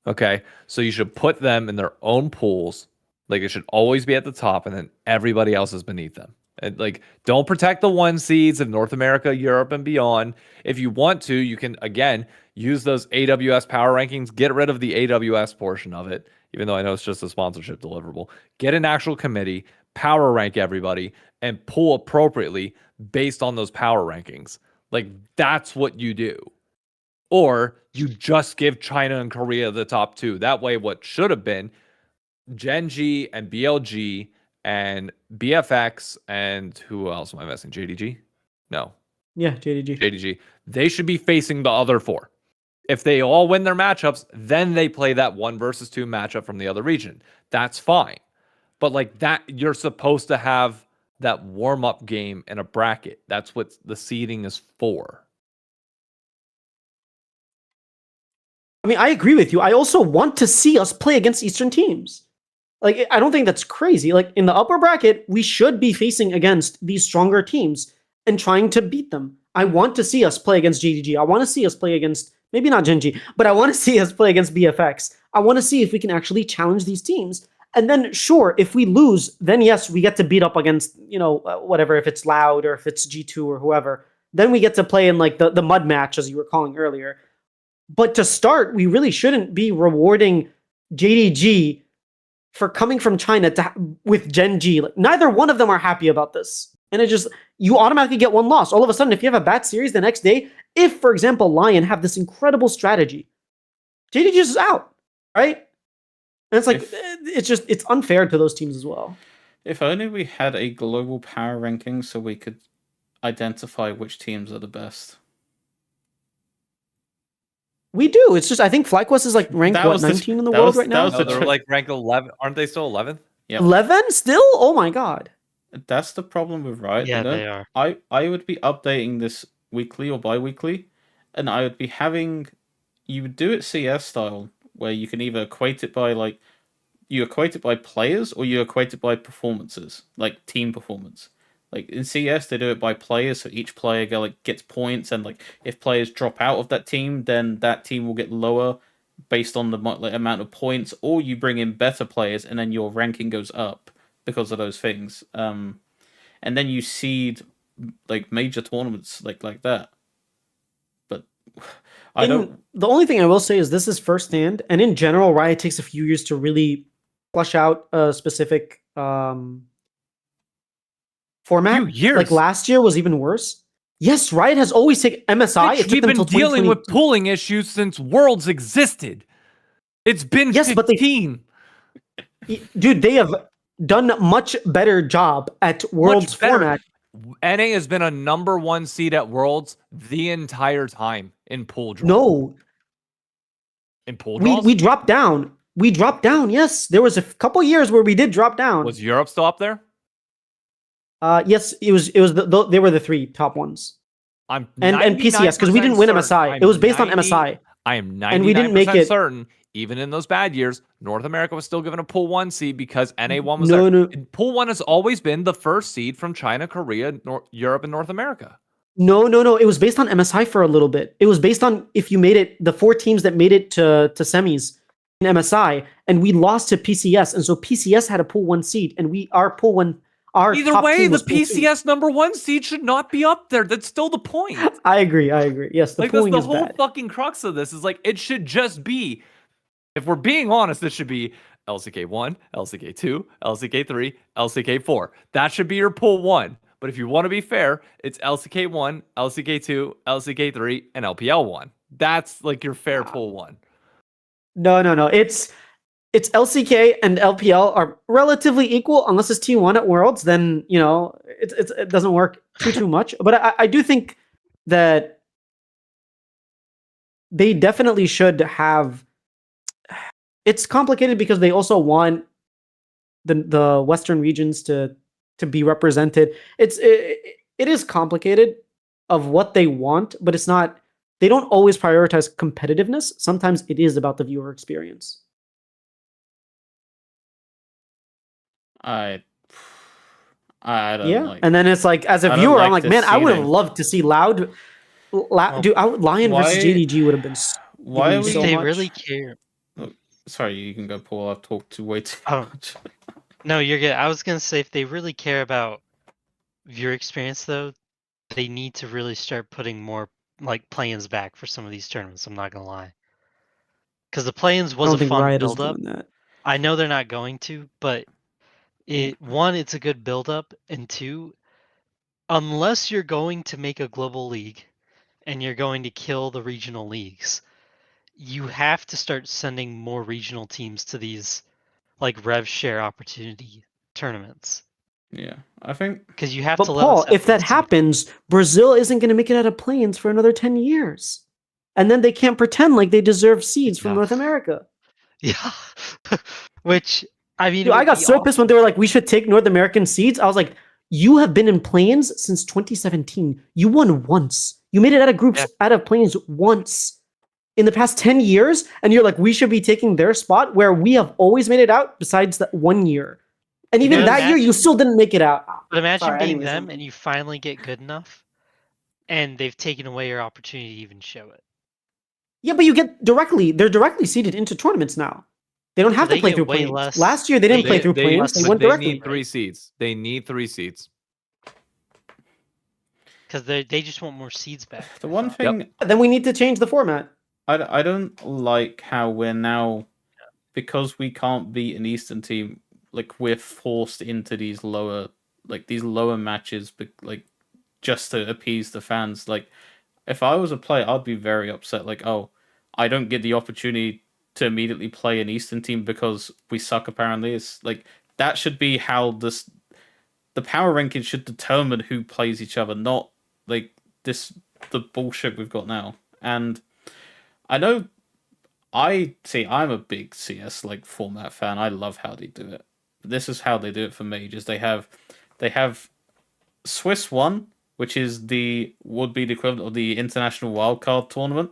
Okay? So you should put them in their own pools. Like, it should always be at the top, and then everybody else is beneath them. And like, don't protect the 1 seeds of North America, Europe, and beyond. If you want to, you can, again, use those AWS power rankings, get rid of the AWS portion of it, even though I know it's just a sponsorship deliverable. Get an actual committee, power rank everybody, and pull appropriately based on those power rankings. Like, that's what you do. Or you just give China and Korea the top 2. That way, what should have been Genji and BLG and BFX and who else am I missing? JDG? No. Yeah, JDG. JDG. They should be facing the other 4. If they all win their matchups, then they play that 1 versus 2 matchup from the other region. That's fine. But like that, you're supposed to have that warm-up game in a bracket. That's what the seeding is for. I mean, I agree with you. I also want to see us play against Eastern teams. Like, I don't think that's crazy. Like, in the upper bracket, we should be facing against these stronger teams and trying to beat them. I want to see us play against JDG. I want to see us play against, maybe not Genji, but I want to see us play against BFX. I want to see if we can actually challenge these teams. And then, sure, if we lose, then yes, we get to beat up against, whatever, if it's Loud or if it's G2 or whoever. Then we get to play in, like, the mud match, as you were calling earlier. But to start, we really shouldn't be rewarding JDG for coming from China with Gen G. Like, neither one of them are happy about this. And you automatically get 1 loss. All of a sudden, if you have a bad series the next day, if, for example, Lion have this incredible strategy, JDG is out, right? And it's like, it's unfair to those teams as well. If only we had a global power ranking so we could identify which teams are the best. We do. It's just, I think FlyQuest is like ranked, 19 in the world right now? No, they're like ranked 11. Aren't they still 11th? Yeah. 11 still? Oh my god. That's the problem with Riot. Yeah, they are. I would be updating this weekly or bi-weekly, and I would be you would do it CS style, where you can either equate it by you equate it by players or you equate it by performances, like team performance. Like in CS, they do it by players, so each player gets points, and if players drop out of that team, then that team will get lower based on the amount of points, or you bring in better players, and then your ranking goes up because of those things. And then you seed major tournaments like that. But The only thing I will say is this is firsthand, and in general, Riot takes a few years to really flush out a specific format. Few years. Like last year was even worse. Yes, Riot has always taken MSI. We've been dealing with pooling issues since Worlds existed. It's been 15. Dude, they have done a much better job at Worlds format. NA has been a #1 seed at Worlds the entire time in pool draw. No. In pool draws? We dropped down. We dropped down, yes. There was a couple years where we did drop down. Was Europe still up there? Yes, it was they were the 3 top ones. And PCS, because we didn't win MSI. It was based on MSI. I am 99% and we didn't make it certain, even in those bad years, North America was still given a pool 1 seed because NA1 was there. Pool 1 has always been the first seed from China, Korea, Europe, and North America. No. It was based on MSI for a little bit. It was based on if you made it, the 4 teams that made it to semis in MSI, and we lost to PCS, and so PCS had a pool 1 seed, and our pool 1. Either way, the PCS #1 seed should not be up there. That's still the point. I agree. Yes, the pooling that's is the whole bad. fucking crux of this. Is it should just be, if we're being honest, it should be LCK1, LCK2, LCK3, LCK4. That should be your pool 1. But if you want to be fair, it's LCK1, LCK2, LCK3, and LPL1. That's your fair pool 1. No. It's LCK and LPL are relatively equal, unless it's T1 at Worlds. Then it doesn't work too much. But I do think that they definitely should have. It's complicated because they also want the Western regions to be represented. It is complicated of what they want, but it's not. They don't always prioritize competitiveness. Sometimes it is about the viewer experience. I don't like. And then it's like, as a viewer, I'm like, man, I would have loved to see Loud. Dude, Lion versus JDG would have been. Why are we? They really care. Oh, sorry, you can go, Paul. I've talked to way too much. No, you're good. I was gonna say, if they really care about viewer experience, though, they need to really start putting more play-ins back for some of these tournaments. I'm not gonna lie, because the play-ins was a fun build-up. I know they're not going to, but it's a good build-up, and 2, unless you're going to make a global league and you're going to kill the regional leagues, you have to start sending more regional teams to these rev share opportunity tournaments. Yeah, I think. Because you have But to level Paul, set if for that the seed. happens, Brazil isn't going to make it out of play-ins for another 10 years. And then they can't pretend like they deserve seeds from Yeah. North America. Yeah. Which, I mean, Dude, it I would got be so pissed when they were like, we should take North American seeds. I was like, you have been in play-ins since 2017. You won once. You made it out of groups, Yeah. out of play-ins once in the past 10 years. And you're like, we should be taking their spot where we have always made it out besides that 1 year. And even But that year, you imagine- still didn't make it out. But imagine Sorry, being anyways, them and you finally get good enough, and they've taken away your opportunity to even show it. Yeah, but you get directly, they're directly seeded into tournaments now. They don't have So to they play get through way play-ins. less- Last year, they didn't they play get through way play-ins. less They than went they directly. need 3 seeds. They need 3 seeds. Because they just want more seeds back. The I one thought. thing Then we need to change the format. I don't like how we're now, because we can't beat an Eastern team, like we're forced into these lower matches, like just to appease the fans. Like, if I was a player, I'd be very upset. Like, oh, I don't get the opportunity to immediately play an Eastern team because we suck. Apparently, it's like that should be how the power ranking should determine who plays each other, not like the bullshit we've got now. And I know I'm a big CS like format fan. I love how they do it. This is how they do it for majors. They have Swiss 1, which is would be the equivalent of the international wildcard tournament,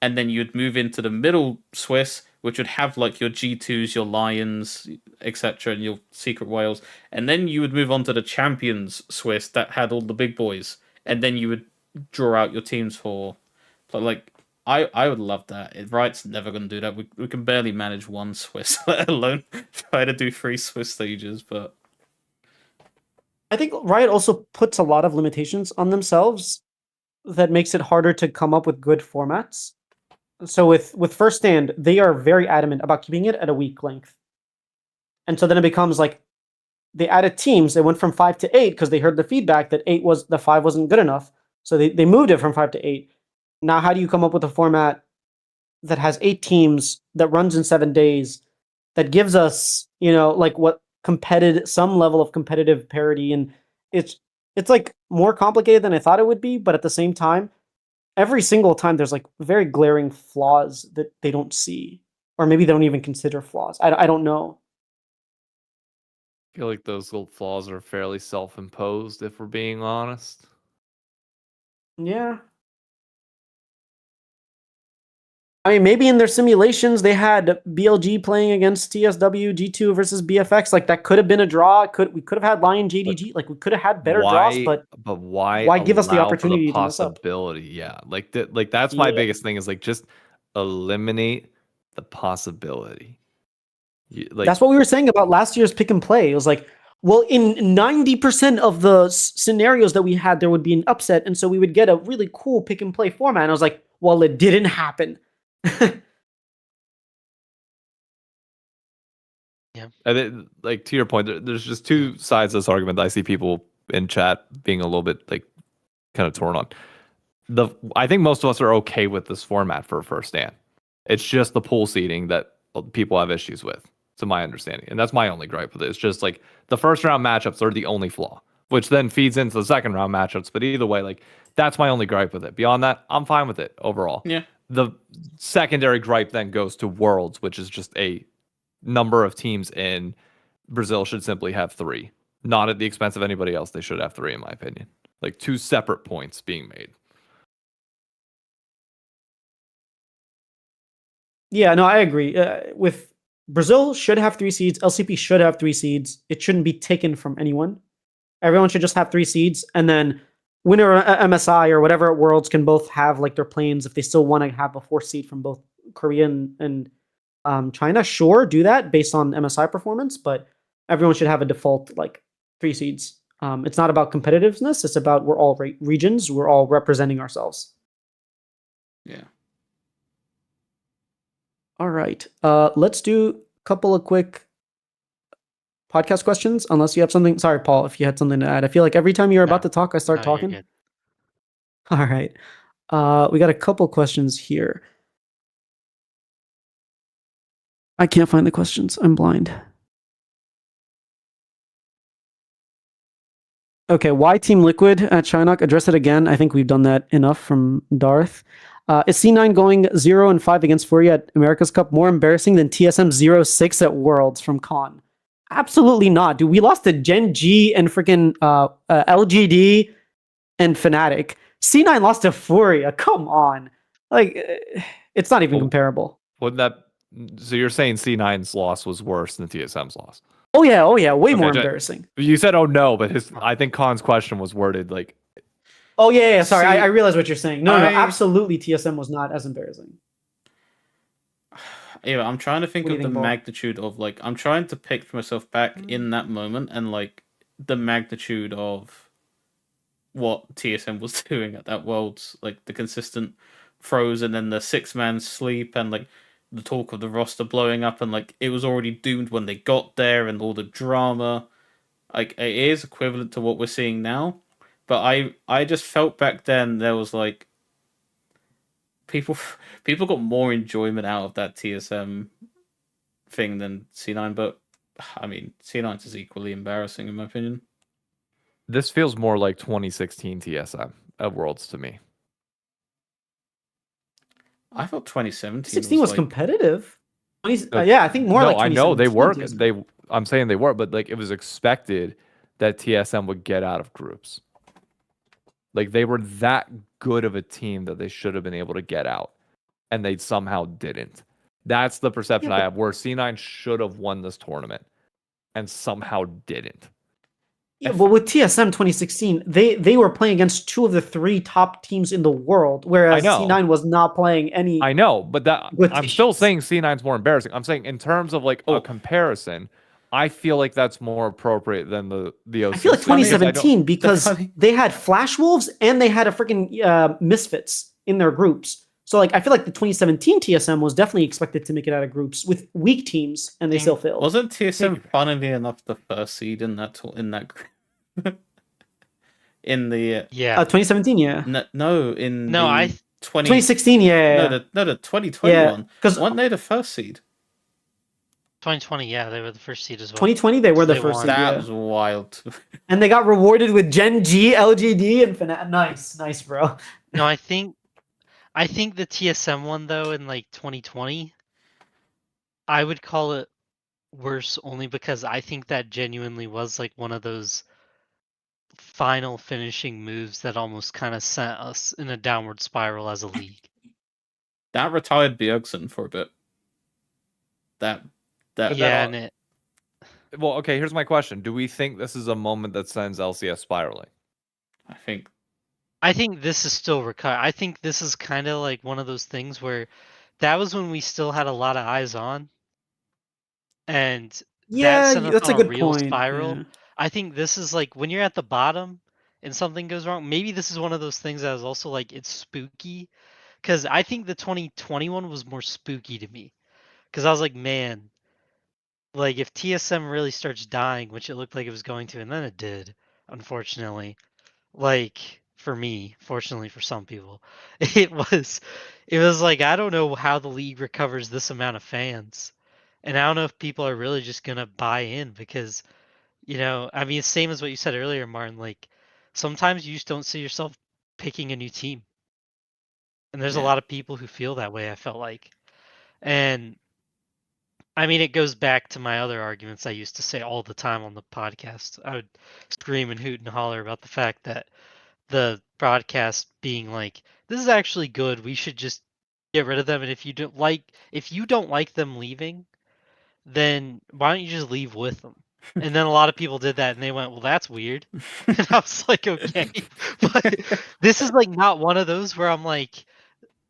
and then you'd move into the middle Swiss, which would have like your G2s, your Lions, etc., and your Secret Whales, and then you would move on to the Champions Swiss that had all the big boys, and then you would draw out your teams for, but like. I would love that. Riot's never going to do that. We can barely manage 1 Swiss, let alone try to do 3 Swiss stages. But I think Riot also puts a lot of limitations on themselves that makes it harder to come up with good formats. So with First Stand, they are very adamant about keeping it at a week length. And so then it becomes like they added teams. They went from 5 to 8 because they heard the feedback that 5 wasn't good enough. So they moved it from 5 to 8. Now, how do you come up with a format that has 8 teams that runs in 7 days that gives us, like what some level of competitive parity? And it's like more complicated than I thought it would be, but at the same time, every single time there's like very glaring flaws that they don't see, or maybe they don't even consider flaws. I don't know. I feel like those little flaws are fairly self-imposed, if we're being honest. Yeah. I mean, maybe in their simulations they had BLG playing against TSW, G2 versus BFX. Like that could have been a draw. We could have had Lion JDG. Like we could have had better draws, but why give us the allow for opportunity to mess up? possibility? Yeah, like that's my Yeah. biggest thing is like just eliminate the possibility. That's what we were saying about last year's pick and play. It was like, well, in 90% of the scenarios that we had, there would be an upset, and so we would get a really cool pick and play format. And I was like, well, it didn't happen. Yeah. And like to your point, there's just 2 sides of this argument that I see people in chat being a little bit like kind of torn on. I think most of us are okay with this format for First Stand. It's just the pool seeding that people have issues with, to my understanding, and that's my only gripe with it. It's just like the first round matchups are the only flaw, which then feeds into the second round matchups. But either way, like that's my only gripe with it. Beyond that, I'm fine with it overall. yeah, The secondary gripe then goes to Worlds, which is just a number of teams in Brazil should simply have 3, not at the expense of anybody else. They should have 3, in my opinion. Like 2 separate points being made. Yeah, no, I agree. With Brazil should have 3 seeds. LCP should have 3 seeds. It shouldn't be taken from anyone. Everyone should just have 3 seeds, and then winner MSI or whatever at Worlds can both have like their planes if they still want to have a 4th seed from both Korea and China. Sure, do that based on MSI performance, but everyone should have a default like 3 seeds. It's not about competitiveness. It's about we're all regions. We're all representing ourselves. yeah. All right. Let's do a couple of quick podcast questions, unless you have something. Sorry, Paul, if you had something to add. I feel like every time you're about to talk, I start No, you're talking. good. All right. We got a couple questions here. I can't find the questions. I'm blind. Okay, why Team Liquid at Shinnok? Address it again. I think we've done that enough from Darth. Is C9 going 0-5 against Furia at America's Cup more embarrassing than TSM 0-6 at Worlds from Con? Absolutely not, dude. We lost to Gen G and freaking LGD and Fnatic. C9 lost to Furia. Come on. Like, it's not even Oh. comparable. Wouldn't that? So you're saying C9's loss was worse than TSM's loss? Oh, yeah. Way Okay, more embarrassing. You said, "Oh no," but I think Khan's question was worded like, Oh, yeah. Sorry, See, I realize what you're saying. No, I- absolutely TSM was not as embarrassing. Yeah, I'm trying to think What do of you the think, Paul? magnitude of like I'm trying to picture myself back in that moment and like the magnitude of what TSM was doing at that Worlds, like the consistent throws and then the 6-man sleep and like the talk of the roster blowing up and like it was already doomed when they got there and all the drama. Like it is equivalent to what we're seeing now, but I just felt back then there was like people got more enjoyment out of that TSM thing than C9, but I mean C9 is equally embarrassing in my opinion. this feels more like 2016 TSM at Worlds to me. I thought 2017 16 was like, competitive. Yeah, I think more no, like I know they 2017 were. TSM. I'm saying they were, but like it was expected that TSM would get out of groups. Like they were that good of a team that they should have been able to get out, and they somehow didn't. That's the perception I have. Where C9 should have won this tournament, and somehow didn't. Yeah, but with TSM 2016, they were playing against 2 of the 3 top teams in the world, whereas I know. C9 was not playing any. I know, but that good I'm still teams. saying C9's more embarrassing. I'm saying in terms of like Oh. a comparison, I feel like that's more appropriate than the I feel like OCC, because I don't- 2017 because funny- they had Flash Wolves and they had a freaking Misfits in their groups. So like I feel like the 2017 TSM was definitely expected to make it out of groups with weak teams, and they still failed. Wasn't TSM funnily enough the first seed in that group? In the Yeah. 2017, yeah. no in No, the I 2016, yeah. the 2021 Yeah, 'cause- weren't they the first seed? 2020, yeah, they were the first seed as well. 2020, they were the They first won. seed, That yeah. was wild. And they got rewarded with Gen G, LGD, and Fnatic. Nice, bro. No, I think the TSM one though in like 2020, I would call it worse only because I think that genuinely was like one of those final finishing moves that almost kind of sent us in a downward spiral as a league. That retired Bjergsen for a bit. That Yeah, and it Well, okay, here's my question. Do we think this is a moment that sends LCS spiraling? I I think this is still I think this is kind of like one of those things where that was when we still had a lot of eyes on, and that Yeah, sent us that's a on good real point. spiral. Yeah. I think this is like when you're at the bottom and something goes wrong. Maybe this is one of those things that is also like it's spooky, because I think the 2021 was more spooky to me, because I was like, man, like if TSM really starts dying, which it looked like it was going to, and then it did, unfortunately. Like for me, fortunately for some people, it was like I don't know how the league recovers this amount of fans. And I don't know if people are really just gonna buy in because, I mean, same as what you said earlier, Martin, like sometimes you just don't see yourself picking a new team. And there's a lot of people who feel that way, I felt like. And I mean, it goes back to my other arguments I used to say all the time on the podcast. I would scream and hoot and holler about the fact that the broadcast being like, this is actually good, we should just get rid of them, and if you don't like them leaving, then why don't you just leave with them? And then a lot of people did that and they went, well, that's weird. And I was like, okay. But this is like not one of those where I'm like,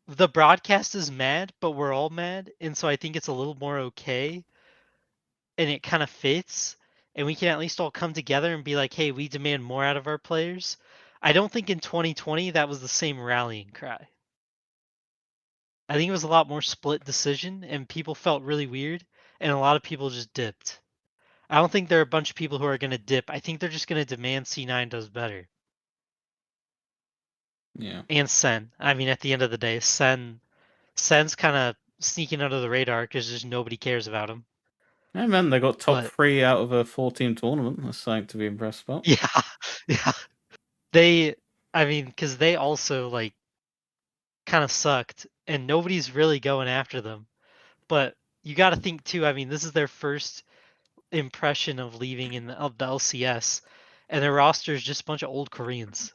the broadcast is mad, but we're all mad, and so I think it's a little more okay and it kind of fits, and we can at least all come together and be like, hey, we demand more out of our players. I don't think in 2020 that was the same rallying cry. I think it was a lot more split decision, and people felt really weird, and a lot of people just dipped. I don't think there are a bunch of people who are going to dip. I think they're just going to demand C9 does better. Yeah. And Sen. I mean, at the end of the day, Sen's kind of sneaking under the radar because just nobody cares about him. Yeah, man, they got top But- 3 out of a 4-team tournament. That's something to be impressed about. Yeah, yeah. Because they also like kind of sucked, and nobody's really going after them. But you got to think too. I mean, this is their first impression of leaving of the LCS, and their roster is just a bunch of old Koreans.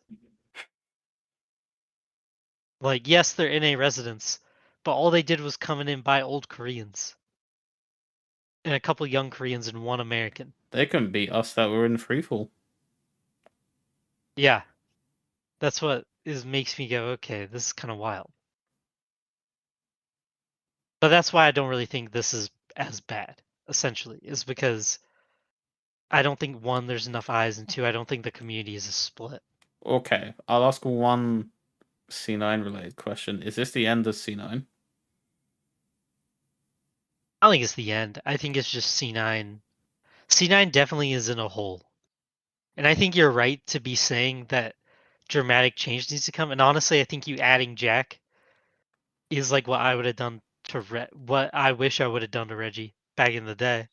Like, yes, they're NA residents, but all they did was come in and buy old Koreans, and a couple young Koreans and one American. They couldn't beat us that were in freefall. Yeah, that's what makes me go, okay, this is kind of wild. But that's why I don't really think this is as bad. Essentially, is because I don't think one, there's enough eyes, and two, I don't think the community is a split. Okay, I'll ask one C9 related question. Is this the end of C9? I don't think it's the end. I think it's just C9. C9 definitely is in a hole. And I think you're right to be saying that dramatic change needs to come. And honestly, I think you adding Jack is like what I would have done to what I wish I would have done to Reggie back in the day.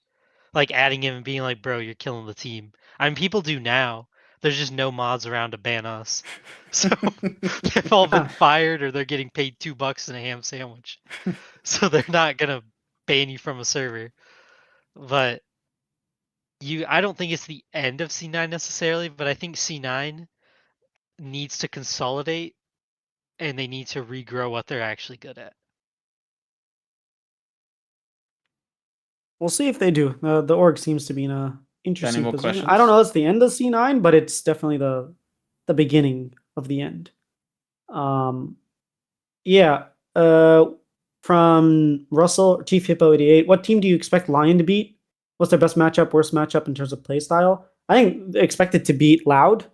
Like adding him and being like, bro, you're killing the team. I mean, people do now. There's just no mods around to ban us. So they've all been fired or they're getting paid $2 and a ham sandwich. So they're not going to ban you from a server. But I don't think it's the end of C9 necessarily, but I think C9 needs to consolidate and they need to regrow what they're actually good at. We'll see if they do. The org seems to be in a interesting more position. questions? I don't know. It's the end of C9, but it's definitely the beginning of the end. Yeah. From Russell, Chief Hippo 88, what team do you expect Lion to beat? What's their best matchup, worst matchup in terms of play style? I think they expect it to beat Loud.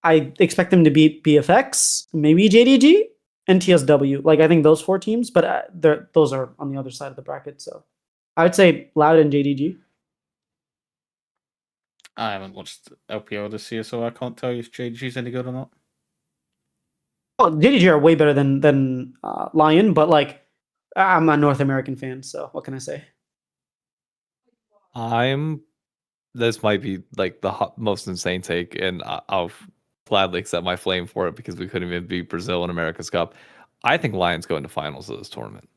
I expect them to beat BFX, maybe JDG, and TSW. Like I think those 4 teams, but those are on the other side of the bracket. So I would say Loud and JDG. I haven't watched LPL this year, so I can't tell you if JG's any good or not. Well, JDG are way better than Lion, but like I'm a North American fan, so what can I say? This might be like the most insane take, and I'll gladly accept my flame for it because we couldn't even beat Brazil in America's Cup. I think Lions go into finals of this tournament.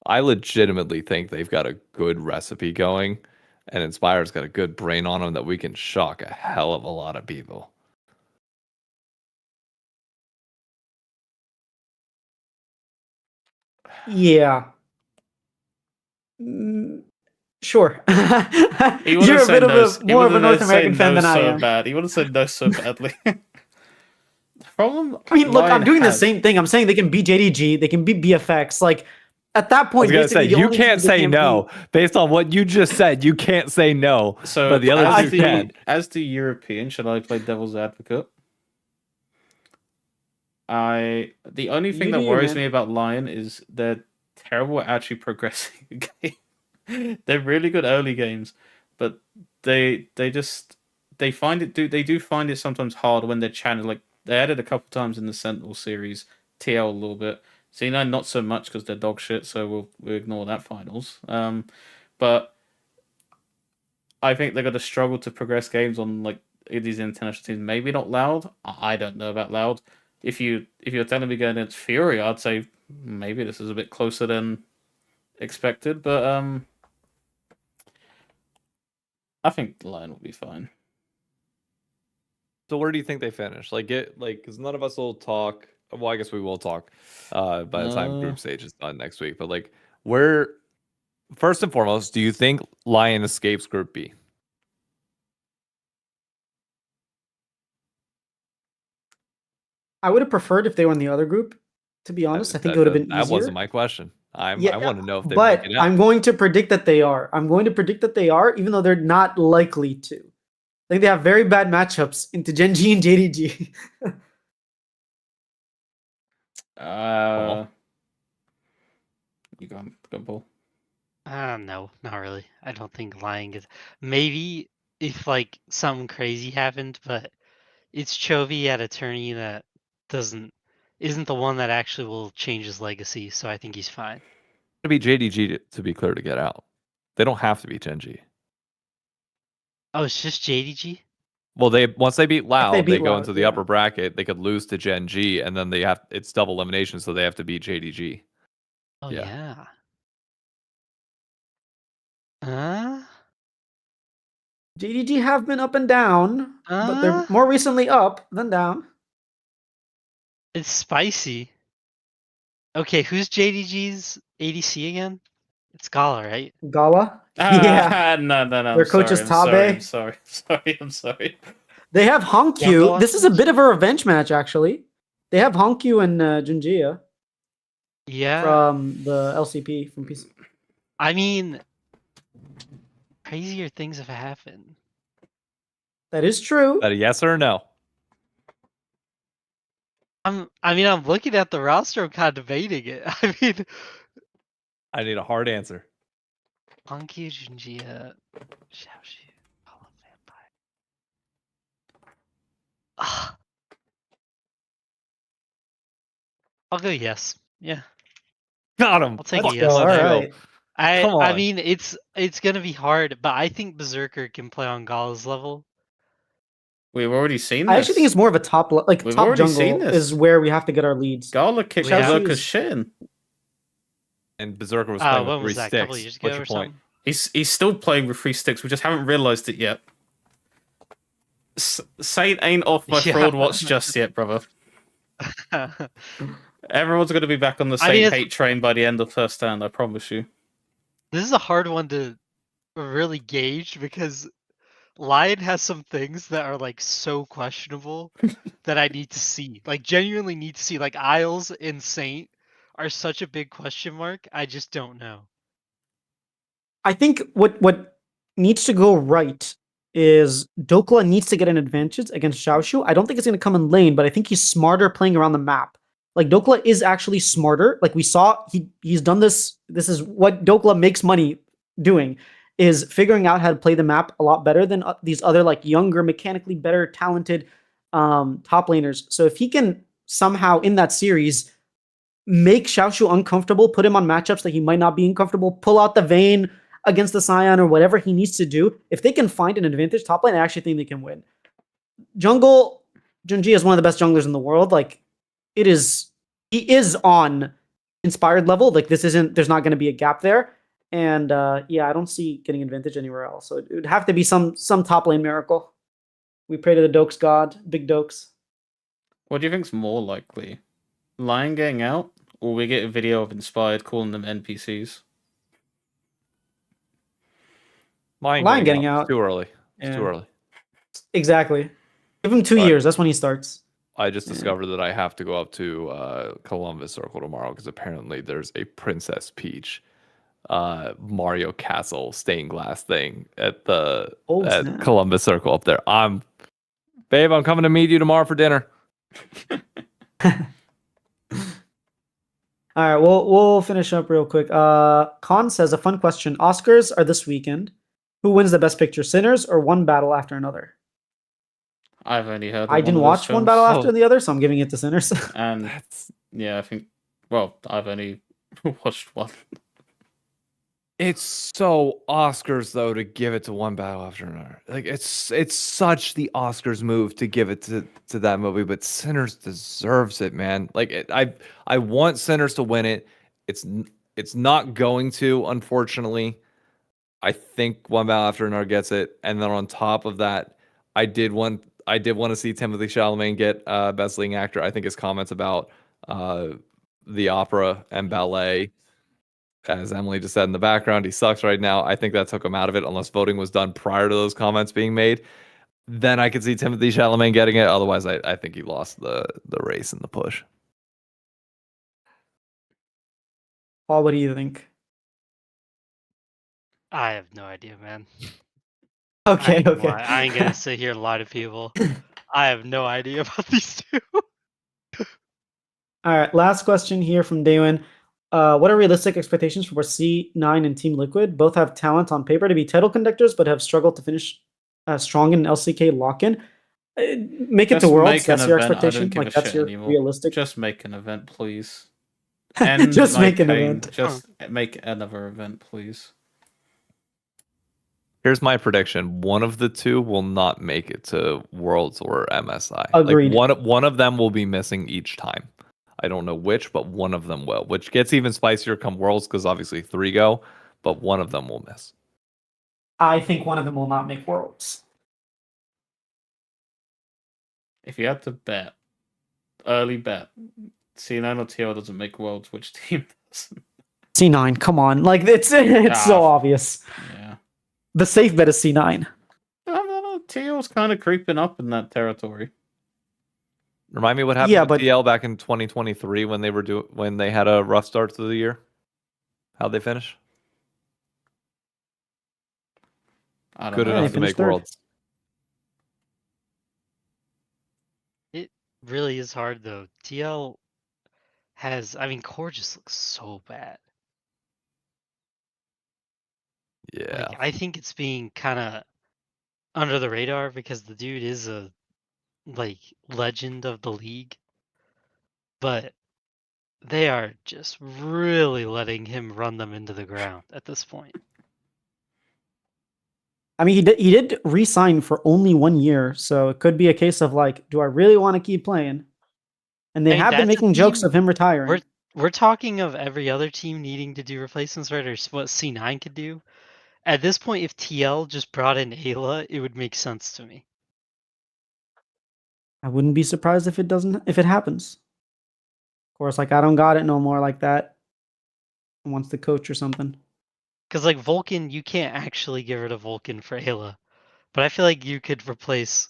I legitimately think they've got a good recipe going, and Inspire's got a good brain on them that we can shock a hell of a lot of people. Yeah. Sure. You're a bit of more of a North American fan than I am. Bad. He would have said no so badly. Problem. I mean, look, I'm doing the has- same thing. I'm saying they can beat JDG, they can beat BFX. Like at that point, I was gonna say basically, the you only can't teams they say no based on what you just said. You can't say no. So, but the other two can. As the European, should I play devil's advocate? The only thing that worries me about Lion is they're terrible at actually progressing a game. They're really good early games, but they find it they do find it sometimes hard when they're challenged. Like they added a couple times in the Sentinel series, TL a little bit. C9 not so much because they're dog shit, so we'll ignore that finals. But I think they're going to struggle to progress games on like these international teams. Maybe not Loud. I don't know about Loud. If you're telling me going against Fury, I'd say maybe this is a bit closer than expected. But I think the Lion will be fine. So where do you think they finish? Because none of us will talk. Well, I guess we will talk by the time group stage is done next week. But like, where first and foremost, do you think Lion escapes Group B? I would have preferred if they were in the other group. To be honest, I think it would have been easier. That wasn't my question. I want to know if they but make it out. I'm going to predict that they are. I'm going to predict that they are, even though they're not likely to. I think they have very bad matchups into Gen G and JDG. You go, Paul. No, not really. I don't think Lion gets. Maybe if like something crazy happened, but it's Chovy at a tourney that doesn't. isn't the one that actually will change his legacy. So I think he's fine. To be JDG to be clear to get out. They don't have to be Gen G. Oh, it's just JDG. Well, once they beat Loud, beat they go Loud, into the yeah. upper bracket. They could lose to Gen G, and then it's double elimination, so they have to beat JDG. Oh Yeah. yeah. JDG have been up and down, but they're more recently up than down. It's spicy. Okay, who's JDG's ADC again? It's Gala, right? Gala? Yeah. No. Their coach is I'm Tabe. sorry. They have Jungle Honkyu. This is a Options? bit of a revenge match, actually. They have Honkyu and Junjia Yeah. from the LCP from PC. I mean, crazier things have happened. That is true. Is that a yes or a no? I'm looking at the roster. I'm kind of debating it. I mean, I need a hard answer. Honkyu, Junjia, Xiaoxu, Hollow Vampire. Ah. I'll go yes. Yeah. Got him. I'll take Let's a yes. go. All Let's go. right. Come I on. mean, it's gonna be hard, but I think Berserker can play on Gala's level. We've already seen I this. actually think it's more of a top We've top already seen jungle this. is where we have to get our leads. Gala kicked We have- Berserker's shit in. And Berserker was playing When with was 3 that? A sticks. couple years ago What's your or point? something? He's still playing with 3 sticks. We just haven't realized it yet. Saint ain't off my Yeah. fraud watch just yet, brother. Everyone's going to be back on the I mean, same it's- hate train by the end of first stand, I promise you. This is a hard one to really gauge because Lion has some things that are like so questionable that I need to see. Like genuinely need to see. Like Isles and Saint are such a big question mark. I just don't know. I think what needs to go right is Dokla needs to get an advantage against Xiaoshu. I don't think it's going to come in lane, but I think he's smarter playing around the map. Like Dokla is actually smarter. Like we saw, he's done this. This is what Dokla makes money doing, is figuring out how to play the map a lot better than these other like younger, mechanically better, talented top laners. So if he can somehow in that series make Xiaoshu uncomfortable, put him on matchups that he might not be uncomfortable, pull out the Vayne against the Scion or whatever he needs to do, if they can find an advantage top lane, I actually think they can win. Jungle, Junji is one of the best junglers in the world. Like, he is on inspired level. Like, there's not going to be a gap there. And yeah, I don't see getting advantage anywhere else. So it would have to be some top lane miracle. We pray to the Dokes god, big Dokes. What do you think's more likely? Lion getting out, or we get a video of Inspired calling them NPCs? Lion getting out. It's too early. It's Yeah. too early. Exactly. Give him 2 But- years. That's when he starts. I just Yeah. discovered that I have to go up to Columbus Circle tomorrow because apparently there's a Princess Peach Mario Castle stained glass thing at snap. Columbus Circle up there. Babe, I'm coming to meet you tomorrow for dinner. All right, we'll finish up real quick. Khan says a fun question. Oscars are this weekend. Who wins the best picture, Sinners or One Battle After Another? I've only heard. Of I didn't watch One Battle After the Other, so I'm giving it to Sinners. And yeah, I think. Well, I've only watched one. It's so Oscars though to give it to One Battle After Another. Like it's such the Oscars move to give it to that movie, but Sinners deserves it, man. Like I want Sinners to win it. It's not going to, unfortunately. I think One Battle After Another gets it, and then on top of that, I did want to see Timothée Chalamet get Best Leading Actor. I think his comments about the opera and ballet, as Emily just said in the background, he sucks right now. I think that took him out of it, unless voting was done prior to those comments being made. Then I could see Timothée Chalamet getting it. Otherwise, I think he lost the race and the push. Paul, what do you think? I have no idea, man. Okay, okay. I ain't gonna sit here and lie to people. I have no idea about these two. All right, last question here from Daywin. What are realistic expectations for C9 and Team Liquid? Both have talent on paper to be title conductors, but have struggled to finish strong in an LCK lock-in. Make it Just to Worlds. make an That's your event. I don't expectation. give a Like that's shit your anymore. realistic. Just make an event, please. End Just my make an pain. event. Just make another event, please. Here's my prediction: one of the two will not make it to Worlds or MSI. Agreed. Like one of them will be missing each time. I don't know which, but one of them will. Which gets even spicier come Worlds because obviously 3 go, but one of them will miss. I think one of them will not make Worlds. If you had to bet, early bet, C9 or TL doesn't make Worlds, which team does? C9, come on. Like it's so obvious. Yeah. The safe bet is C9. I don't know. TL's kind of creeping up in that territory. Remind me what happened Yeah, to but- TL back in 2023 when they had a rough start to the year. How'd they finish? I don't Good know. they enough to finished make third. Worlds. It really is hard though. TL has, I mean, Core just looks so bad. Yeah. Like I think it's being kind of under the radar because the dude is a like legend of the league, but they are just really letting him run them into the ground at this point. I mean, he did re-sign for only 1 year, so it could be a case of like, do I really want to keep playing? And they I mean, have been that's a making jokes team- of him retiring. We're talking of every other team needing to do replacements, right? Or what C9 could do. At this point, if TL just brought in Ayla, it would make sense to me. I wouldn't be surprised if it happens. Of course, like I don't got it no more like that. Wants to coach or something. Because like Vulcan, you can't actually get rid of Vulcan for Ayla, but I feel like you could replace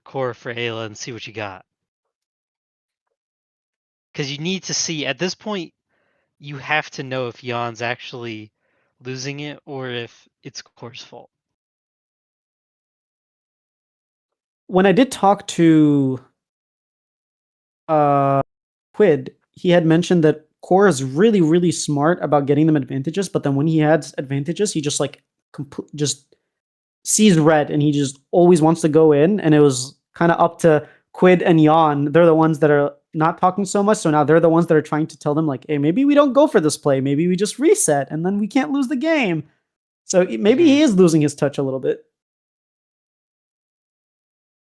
Core for Ayla and see what you got. Because you need to see at this point, you have to know if Jan's actually losing it or if it's Core's fault. When I did talk to Quid, he had mentioned that Core is really, really smart about getting them advantages, but then when he has advantages, he just like just sees red and he just always wants to go in. And it was kind of up to Quid and Jan. They're the ones that are not talking so much, so now they're the ones that are trying to tell them like, hey, maybe we don't go for this play, maybe we just reset, and then we can't lose the game. So maybe he is losing his touch a little bit.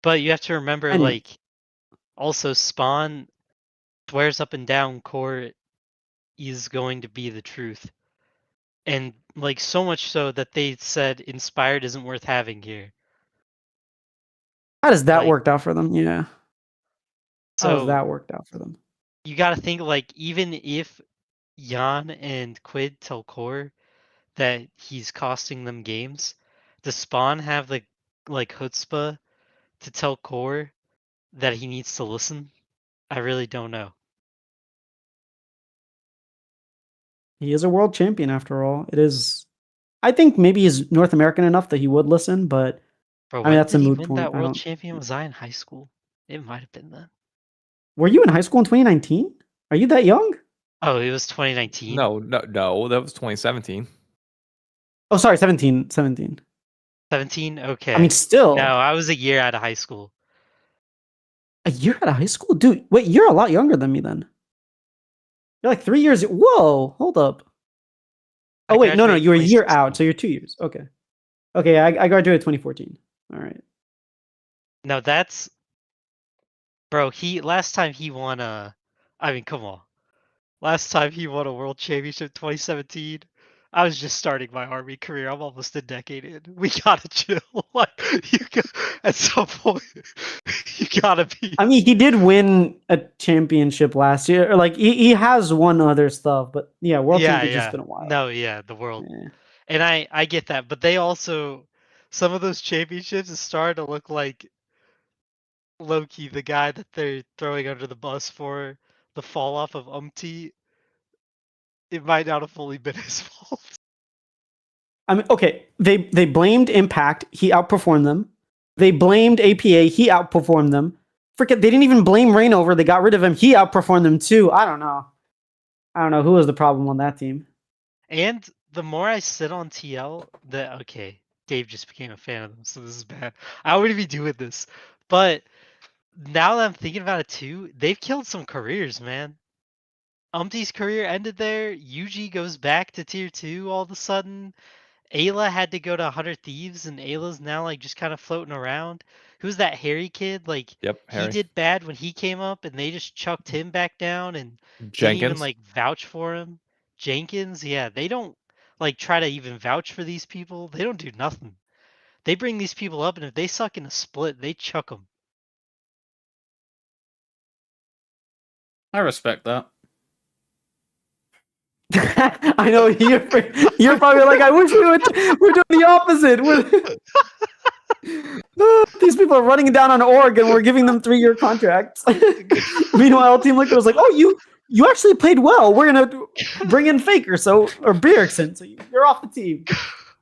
But you have to remember, Anyway. like, also Spawn swears up and down Core is going to be the truth. And, like, so much so that they said Inspired isn't worth having here. How does that Like- worked out for them? Yeah. How has So that worked out for them? you got to think, like, even if Jan and Quid tell Core that he's costing them games, does Spawn have the, like, chutzpah to tell Core that he needs to listen? I really don't know. He is a world champion after all. It is. I think maybe he's North American enough that he would listen, but Bro, I mean, when that's a did he moot win point. that I world don't- champion? Was I in high school? It might have been then. were you in high school in 2019? Are you that young? Oh, it was 2019? No, that was 2017. Oh, sorry, 17. 17? Okay. I mean, still No, I was a year out of high school. a year out of high school, dude. Wait, you're a lot younger than me then. You're like 3 years. Whoa, hold up. I Oh wait, no, graduated you were a year 2016. out, so you're 2 years. Okay, okay. I graduated 2014. All right. No, that's... Bro, last time he won I mean, come on. Last time he won a world championship 2017. I was just starting my army career. I'm almost a decade in. We gotta chill. Like at some point, you gotta be. I mean, he did win a championship last year. Or like he has won other stuff, but yeah, world championship's been a while. No, yeah, the world. Yeah. And I get that, but they also, some of those championships is starting to look like Loki, the guy that they're throwing under the bus for the fall off of Umti. It might not have fully been his fault. I mean, okay, they blamed Impact. He outperformed them. They blamed APA. He outperformed them. Forget they didn't even blame Rainover. They got rid of him. He outperformed them too. I don't know who was the problem on that team. And the more I sit on TL, okay, Dave just became a fan of them, so this is bad. I wouldn't be doing this, But now that I'm thinking about it too, they've killed some careers, man. Umpty's career ended there. Yuji goes back to tier 2 all of a sudden. Ayla had to go to 100 Thieves, and Ayla's now like just kind of floating around. Who's that Harry kid? Like Yep, he Harry. did bad when he came up, and they just chucked him back down and didn't even Jenkins. like vouch for him. Jenkins, yeah, they don't like try to even vouch for these people. They don't do nothing. They bring these people up, and if they suck in a split, they chuck them. I respect that. I know you're probably like, I wish we're doing the opposite. These people are running down on org and we're giving them 3-year contracts. Meanwhile, Team Liquid was like, oh, you actually played well. We're gonna bring in Faker or Bjergsen, so you're off the team.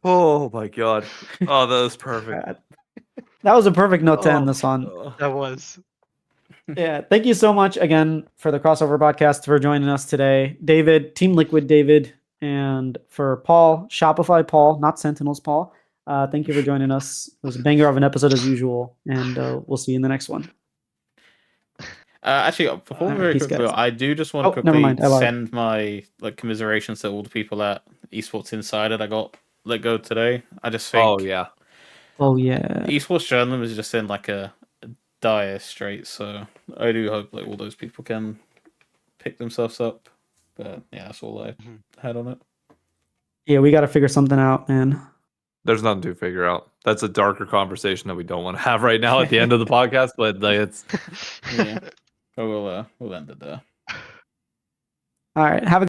Oh my god. Oh, that was perfect. That was a perfect note to end this on. That was. Yeah, thank you so much again for the crossover podcast for joining us today, David, Team Liquid David, and for Paul, Shopify Paul, not Sentinels Paul. Thank you for joining us. It was a banger of an episode as usual, and we'll see you in the next one. Actually, before we very peace, quickly, guys. I do just want to Oh, never quickly mind, I lied. send my commiserations to all the people at Esports Insider that got let go today. I just think Oh yeah. Oh yeah. esports journalism is just in like a dire strait, so I do hope like all those people can pick themselves up. But yeah, that's all I had on it. Yeah, we got to figure something out, man. There's nothing to figure out. That's a darker conversation that we don't want to have right now at the end of the podcast, but like, it's Yeah, but we'll end it there. All right, have a